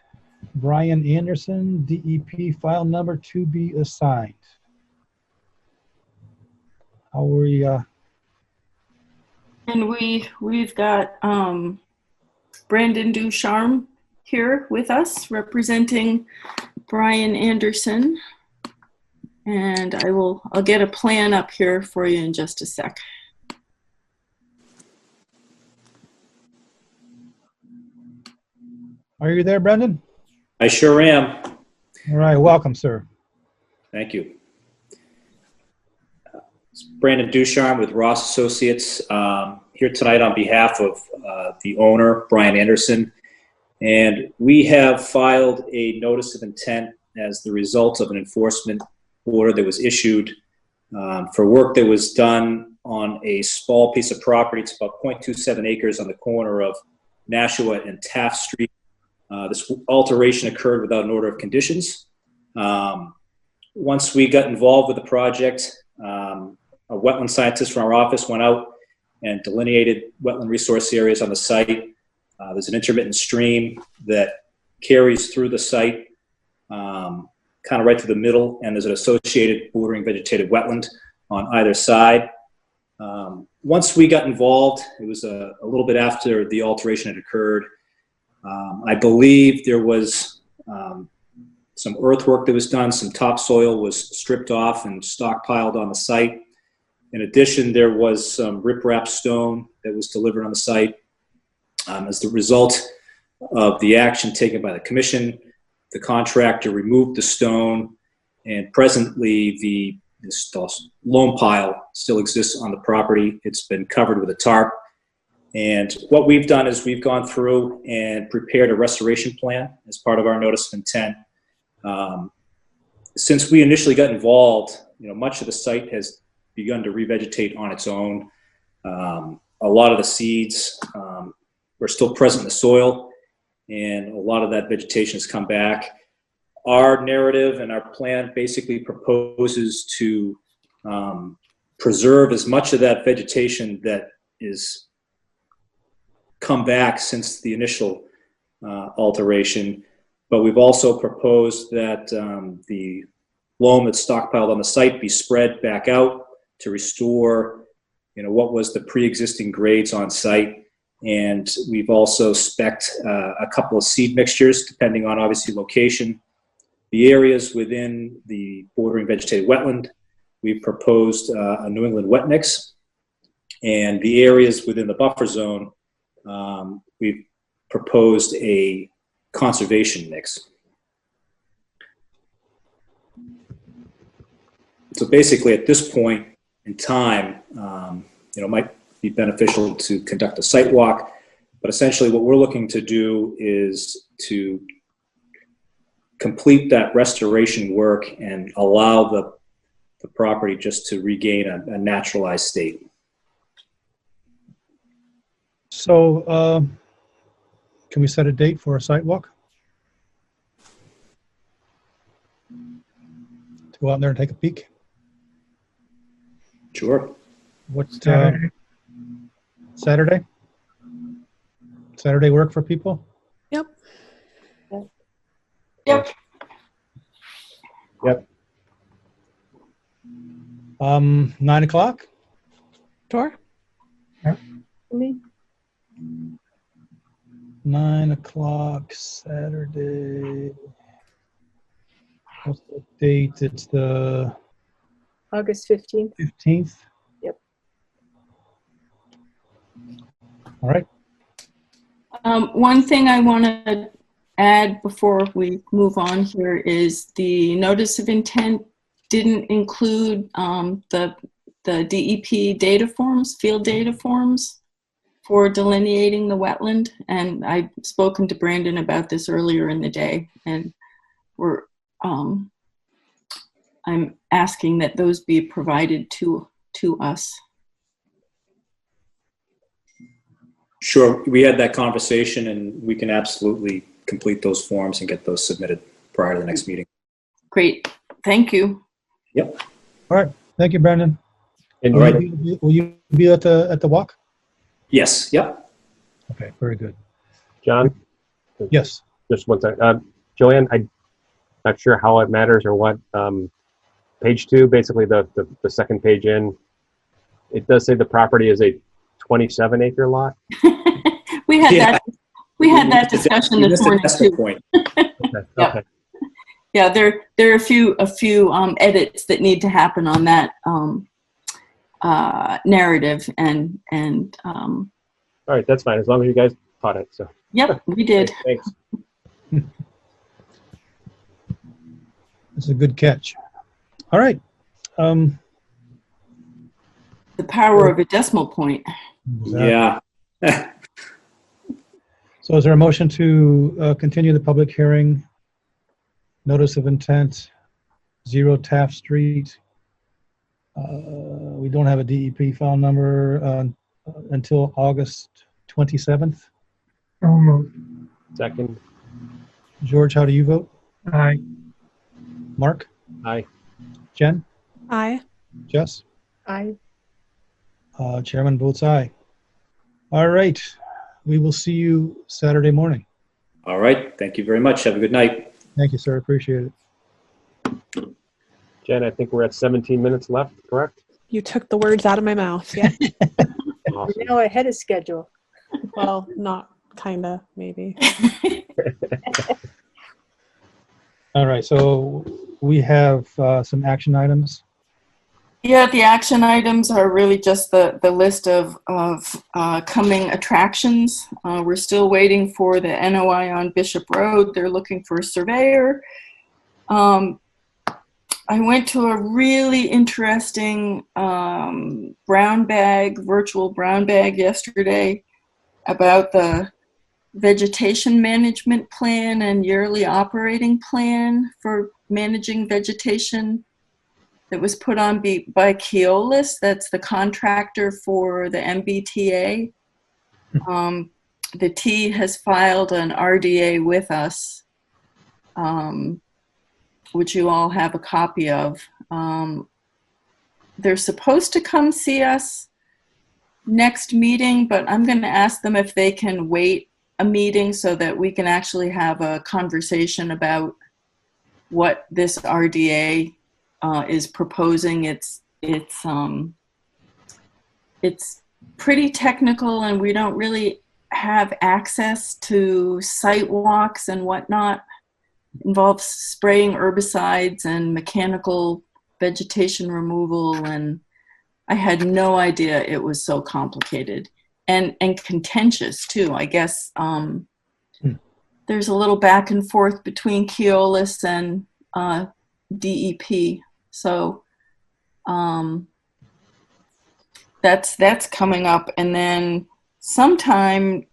Brian Anderson, DEP, file number to be assigned. How are we, And we've got Brandon Ducharme here with us representing Brian Anderson. And I'll get a plan up here for you in just a sec. are you there, Brendan? I sure am. All right, welcome, sir. Thank you. It's Brandon Ducharme with Ross Associates, here tonight on behalf of the owner, Brian Anderson. And we have filed a notice of intent as the result of an enforcement order that was issued for work that was done on a small piece of property. It's about 0.27 acres on the corner of Nashua and Taft Street. This alteration occurred without an order of conditions. Once we got involved with the project, a wetland scientist from our office went out and delineated wetland resource areas on the site. There's an intermittent stream that carries through the site, kind of right to the middle, and there's an associated bordering vegetated wetland on either side. Once we got involved, it was a little bit after the alteration had occurred. I believe there was some earthwork that was done, some topsoil was stripped off and stockpiled on the site. In addition, there was some riprap stone that was delivered on the site. As the result of the action taken by the commission, the contractor removed the stone, and presently the loam pile still exists on the property. It's been covered with a tarp. And what we've done is we've gone through and prepared a restoration plan as part of our notice of intent. Since we initially got involved, much of the site has begun to revegetate on its own. A lot of the seeds are still present in the soil, and a lot of that vegetation has come back. Our narrative and our plan basically proposes to preserve as much of that vegetation that is come back since the initial alteration. But we've also proposed that the loam that's stockpiled on the site be spread back out to restore, what was the pre-existing grades on site. And we've also spec'd a couple of seed mixtures, depending on obviously location. The areas within the bordering vegetated wetland, we've proposed a New England wet mix. And the areas within the buffer zone, we've proposed a conservation mix. So basically at this point in time, it might be beneficial to conduct a site walk, but essentially what we're looking to do is to complete that restoration work and allow the property just to regain a naturalized state. So can we set a date for a site walk? To go out there and take a peek? Sure. What's Saturday? Saturday work for people? Yep. Yep. Yep. 9 o'clock? Sure. Me? 9 o'clock Saturday. What's the date? It's the August 15th. 15th. Yep. All right. One thing I want to add before we move on here is the notice of intent didn't include the DEP data forms, field data forms for delineating the wetland. And I've spoken to Brandon about this earlier in the day, and I'm asking that those be provided to us. Sure, we had that conversation and we can absolutely complete those forms and get those submitted prior to the next meeting. Great, thank you. Yep. All right. Thank you, Brandon. And Will you be at the walk? Yes. Yep. Okay. Very good. John? Yes. Just one second. Joanne, I'm not sure how it matters or what. Page 2, basically the second page in, it does say the property is a 27-acre lot. We had that discussion this morning too. Point. Okay. Yeah, there are a few edits that need to happen on that narrative, and all right, that's fine as long as you guys caught it. So. Yep, we did. Thanks. It's a good catch. All right. The power of a decimal point. Yeah. So is there a motion to continue the public hearing? Notice of intent, 0 Taft Street. We don't have a DEP file number until August 27th. So moved. Second. George, how do you vote? Aye. Mark? Aye. Jen? Aye. Jess? Aye. Chairman votes aye. All right. We will see you Saturday morning. All right. Thank you very much. Have a good night. Thank you, sir. Appreciate it. Jen, I think we're at 17 minutes left, correct? You took the words out of my mouth. Yeah. Awesome. We're now ahead of schedule. Well, not kinda, maybe. All right. So we have some action items. Yeah, the action items are really just the list of coming attractions. We're still waiting for the NOI on Bishop Road. They're looking for a surveyor. I went to a really interesting virtual brown bag yesterday about the vegetation management plan and yearly operating plan for managing vegetation that was put on by Keolis. That's the contractor for the MBTA. The T has filed an RDA with us, which you all have a copy of. they're supposed to come see us next meeting, but I'm going to ask them if they can wait a meeting so that we can actually have a conversation about what this RDA is proposing. It's pretty technical, and we don't really have access to site walks and whatnot. It involves spraying herbicides and mechanical vegetation removal, and I had no idea it was so complicated and contentious too. I guess there's a little back and forth between Keolis and DEP. So that's coming up. And then sometime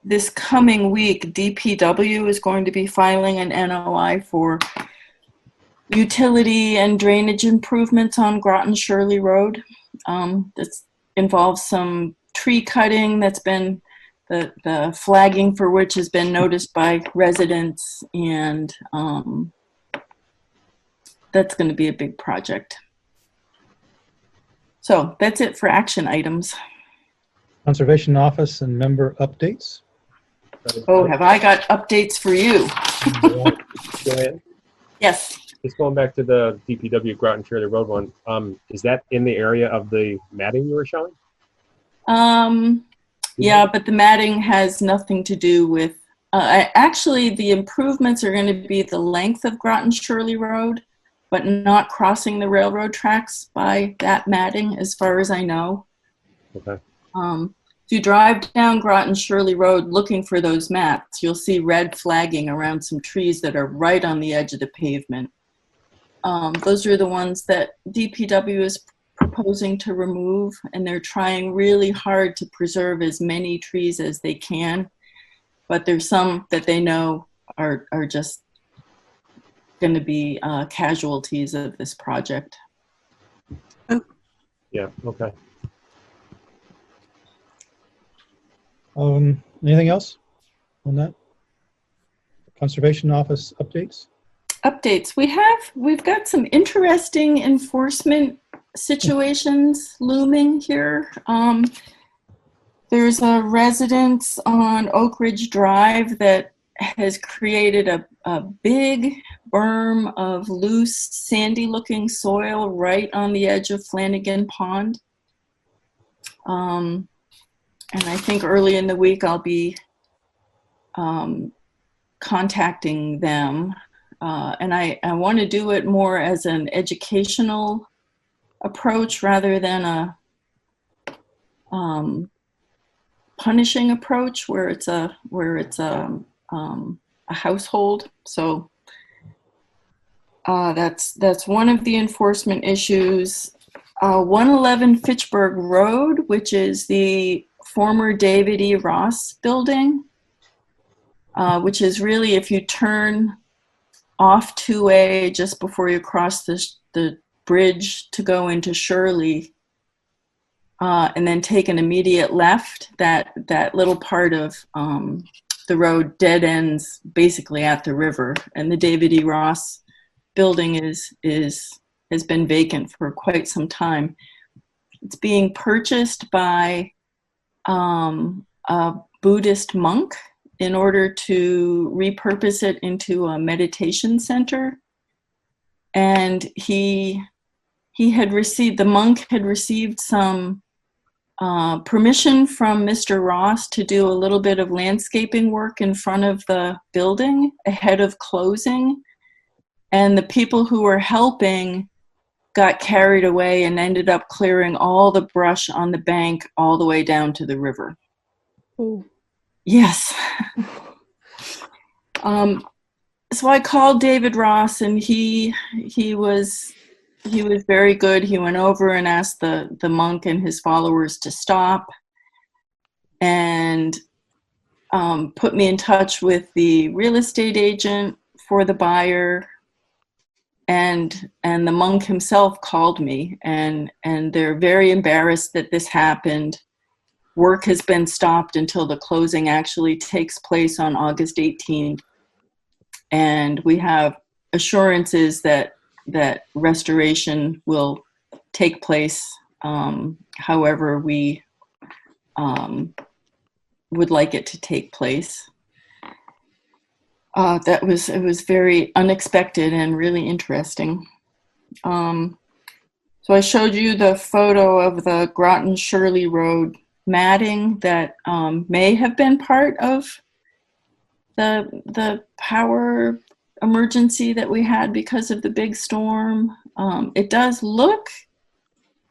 this coming week, DPW is going to be filing an NOI for utility and drainage improvements on Groton Shirley Road. That involves some tree cutting that's been, the flagging for which has been noticed by residents, and that's going to be a big project. So that's it for action items. Conservation Office and member updates. Oh, have I got updates for you? Joanne, Yes. just going back to the DPW Groton Shirley Road one, is that in the area of the matting you were showing? Yeah, but the matting has nothing to do with, actually the improvements are going to be the length of Groton Shirley Road, but not crossing the railroad tracks by that matting, as far as I know. Okay. If you drive down Groton Shirley Road looking for those mats, you'll see red flagging around some trees that are right on the edge of the pavement. Those are the ones that DPW is proposing to remove, and they're trying really hard to preserve as many trees as they can. But there's some that they know are just going to be casualties of this project. Yeah, okay. Anything else on that? Conservation Office updates? Updates. We've got some interesting enforcement situations looming here. There's a residence on Oak Ridge Drive that has created a big berm of loose, sandy looking soil right on the edge of Flanagan Pond. And I think early in the week I'll be contacting them. And I want to do it more as an educational approach rather than a punishing approach where it's a household. So that's one of the enforcement issues. 111 Fitchburg Road, which is the former David E. Ross building, which is really, if you turn off 2A just before you cross the bridge to go into Shirley, and then take an immediate left, that little part of the road dead ends basically at the river. And the David E. Ross building has been vacant for quite some time. It's being purchased by a Buddhist monk in order to repurpose it into a meditation center. And the monk had received some permission from Mr. Ross to do a little bit of landscaping work in front of the building ahead of closing. And the people who were helping got carried away and ended up clearing all the brush on the bank all the way down to the river. Ooh. Yes. So I called David Ross, and he was very good. He went over and asked the monk and his followers to stop, and put me in touch with the real estate agent for the buyer. And the monk himself called me, and they're very embarrassed that this happened. Work has been stopped until the closing actually takes place on August 18th. And we have assurances that restoration will take place however we would like it to take place. It was very unexpected and really interesting. So I showed you the photo of the Groton Shirley Road matting that may have been part of the power emergency that we had because of the big storm. It does look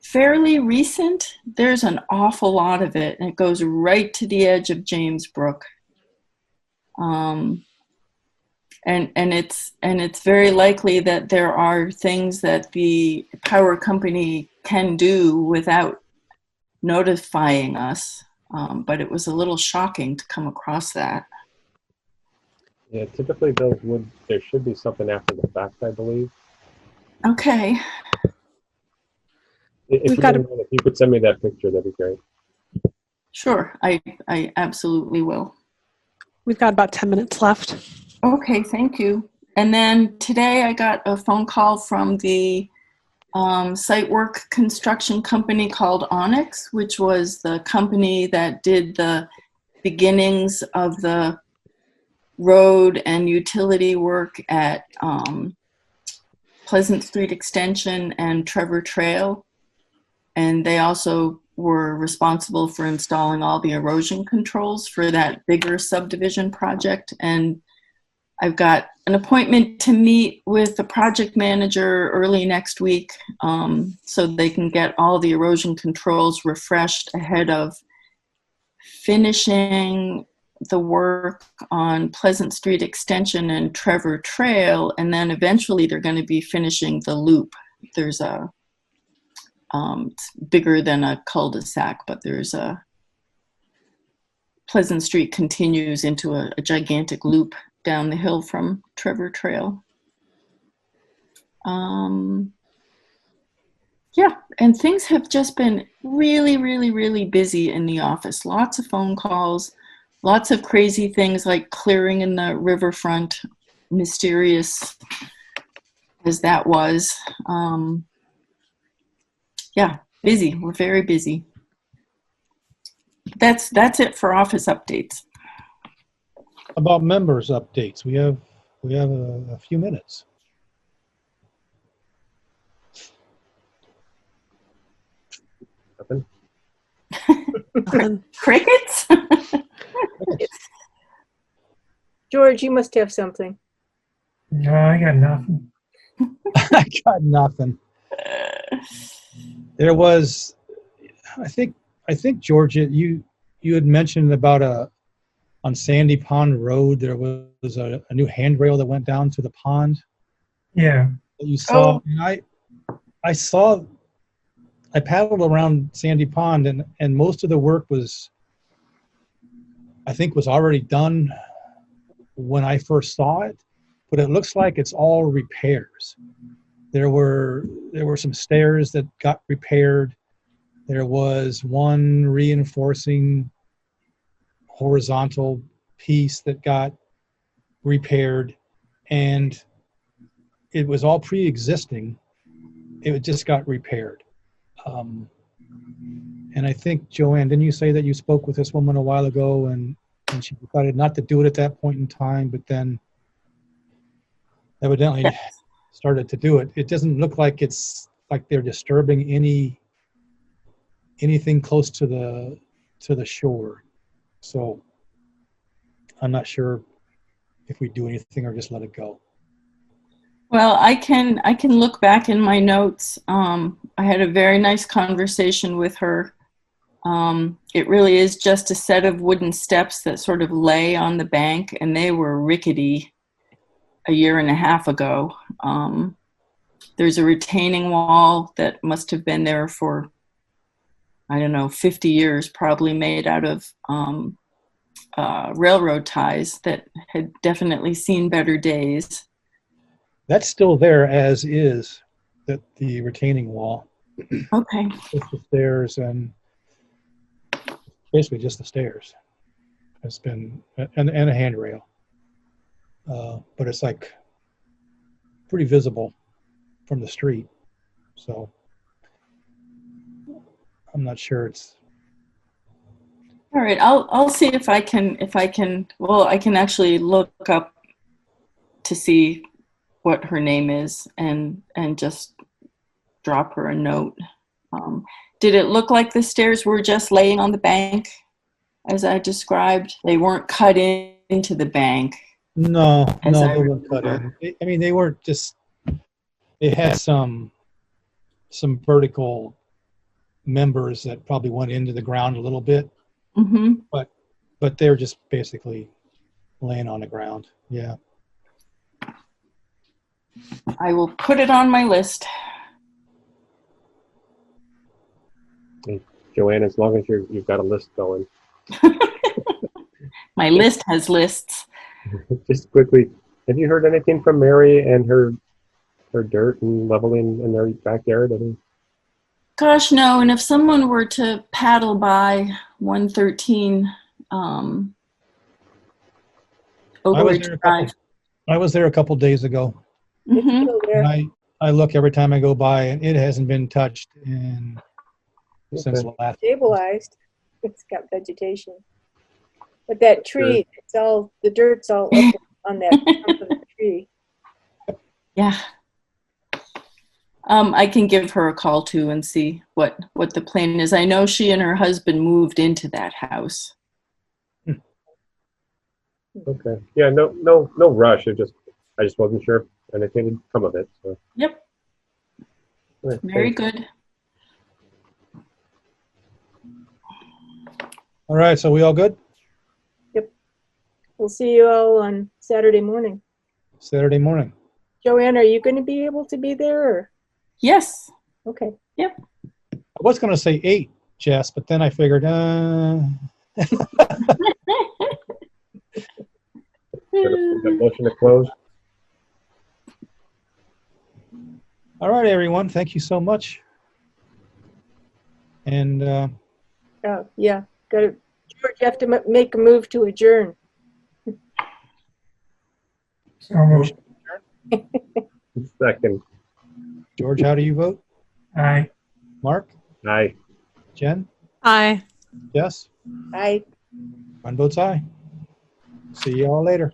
fairly recent. There's an awful lot of it, and it goes right to the edge of James Brook. And it's very likely that there are things that the power company can do without notifying us. But it was a little shocking to come across that. Yeah, typically there should be something after the fact, I believe. Okay. If you could send me that picture, that'd be great. Sure, I absolutely will. We've got about 10 minutes left. Okay, thank you. And then today I got a phone call from the site work construction company called Onyx, which was the company that did the beginnings of the road and utility work at Pleasant Street Extension and Trevor Trail. And they also were responsible for installing all the erosion controls for that bigger subdivision project. And I've got an appointment to meet with the project manager early next week so they can get all the erosion controls refreshed ahead of finishing the work on Pleasant Street Extension and Trevor Trail. And then eventually they're going to be finishing the loop. There's it's bigger than a cul-de-sac, but there's Pleasant Street continues into a gigantic loop down the hill from Trevor Trail. Yeah, and things have just been really, really, really busy in the office. Lots of phone calls, lots of crazy things like clearing in the riverfront, mysterious as that was. Yeah, busy. We're very busy. That's it for office updates. About members updates, we have a few minutes. Crickets? George, you must have something. No, I got nothing. I got nothing. There was, I think George, you had mentioned about on Sandy Pond Road there was a new handrail that went down to the pond. Yeah. That you saw, Oh. and I paddled around Sandy Pond, and most of the work was already done when I first saw it, but it looks like it's all repairs. There were some stairs that got repaired. There was one reinforcing horizontal piece that got repaired, and it was all pre-existing. It just got repaired. And I think, Joanne, didn't you say that you spoke with this woman a while ago and she decided not to do it at that point in time, but then evidently started to do it. It doesn't look like it's like they're disturbing anything close to the shore. So I'm not sure if we do anything or just let it go. Well, I can look back in my notes. I had a very nice conversation with her. It really is just a set of wooden steps that sort of lay on the bank, and they were rickety a year and a half ago. There's a retaining wall that must have been there for, I don't know, 50 years, probably made out of railroad ties that had definitely seen better days. That's still there as is, the retaining wall. Okay. Just the stairs and basically just the stairs. It's been, and a handrail. But it's like pretty visible from the street. So I'm not sure it's. All right, I'll see if I can, well, I can actually look up to see what her name is and just drop her a note. Did it look like the stairs were just laying on the bank as I described? They weren't cut into the bank. No, As no, I they weren't cut in. I mean, they weren't just. They had some vertical members that probably went into the ground a little bit, Mm-hmm. but they're just basically laying on the ground. Yeah. I will put it on my list. Joanne, as long as you've got a list going. My list has lists. Just quickly, have you heard anything from Mary and her dirt and leveling in their backyard? Gosh, no. And if someone were to paddle by 113 Oak Ridge Drive. I was there a couple days ago. Mm-hmm. And I look every time I go by, and it hasn't been touched since last. Stabilized. It's got vegetation. But that tree, it's all, the dirt's all up on that top of the tree. Yeah. I can give her a call too and see what the plan is. I know she and her husband moved into that house. Okay. Yeah. No rush. I just wasn't sure if anything had come of it. So. Yep. Right, Very thanks. good. All right. So we all good? Yep. We'll see you all on Saturday morning. Saturday morning. Joanne, are you going to be able to be there? Or? Yes. Okay. Yep. I was going to say 8, Jess, but then I figured, Motion to close. All right, everyone. Thank you so much. And Oh, yeah. Got it. George, you have to make a move to adjourn. So, Second. George, how do you vote? aye. Mark? Aye. Jen? Aye. Jess? Aye. One votes aye. See you all later.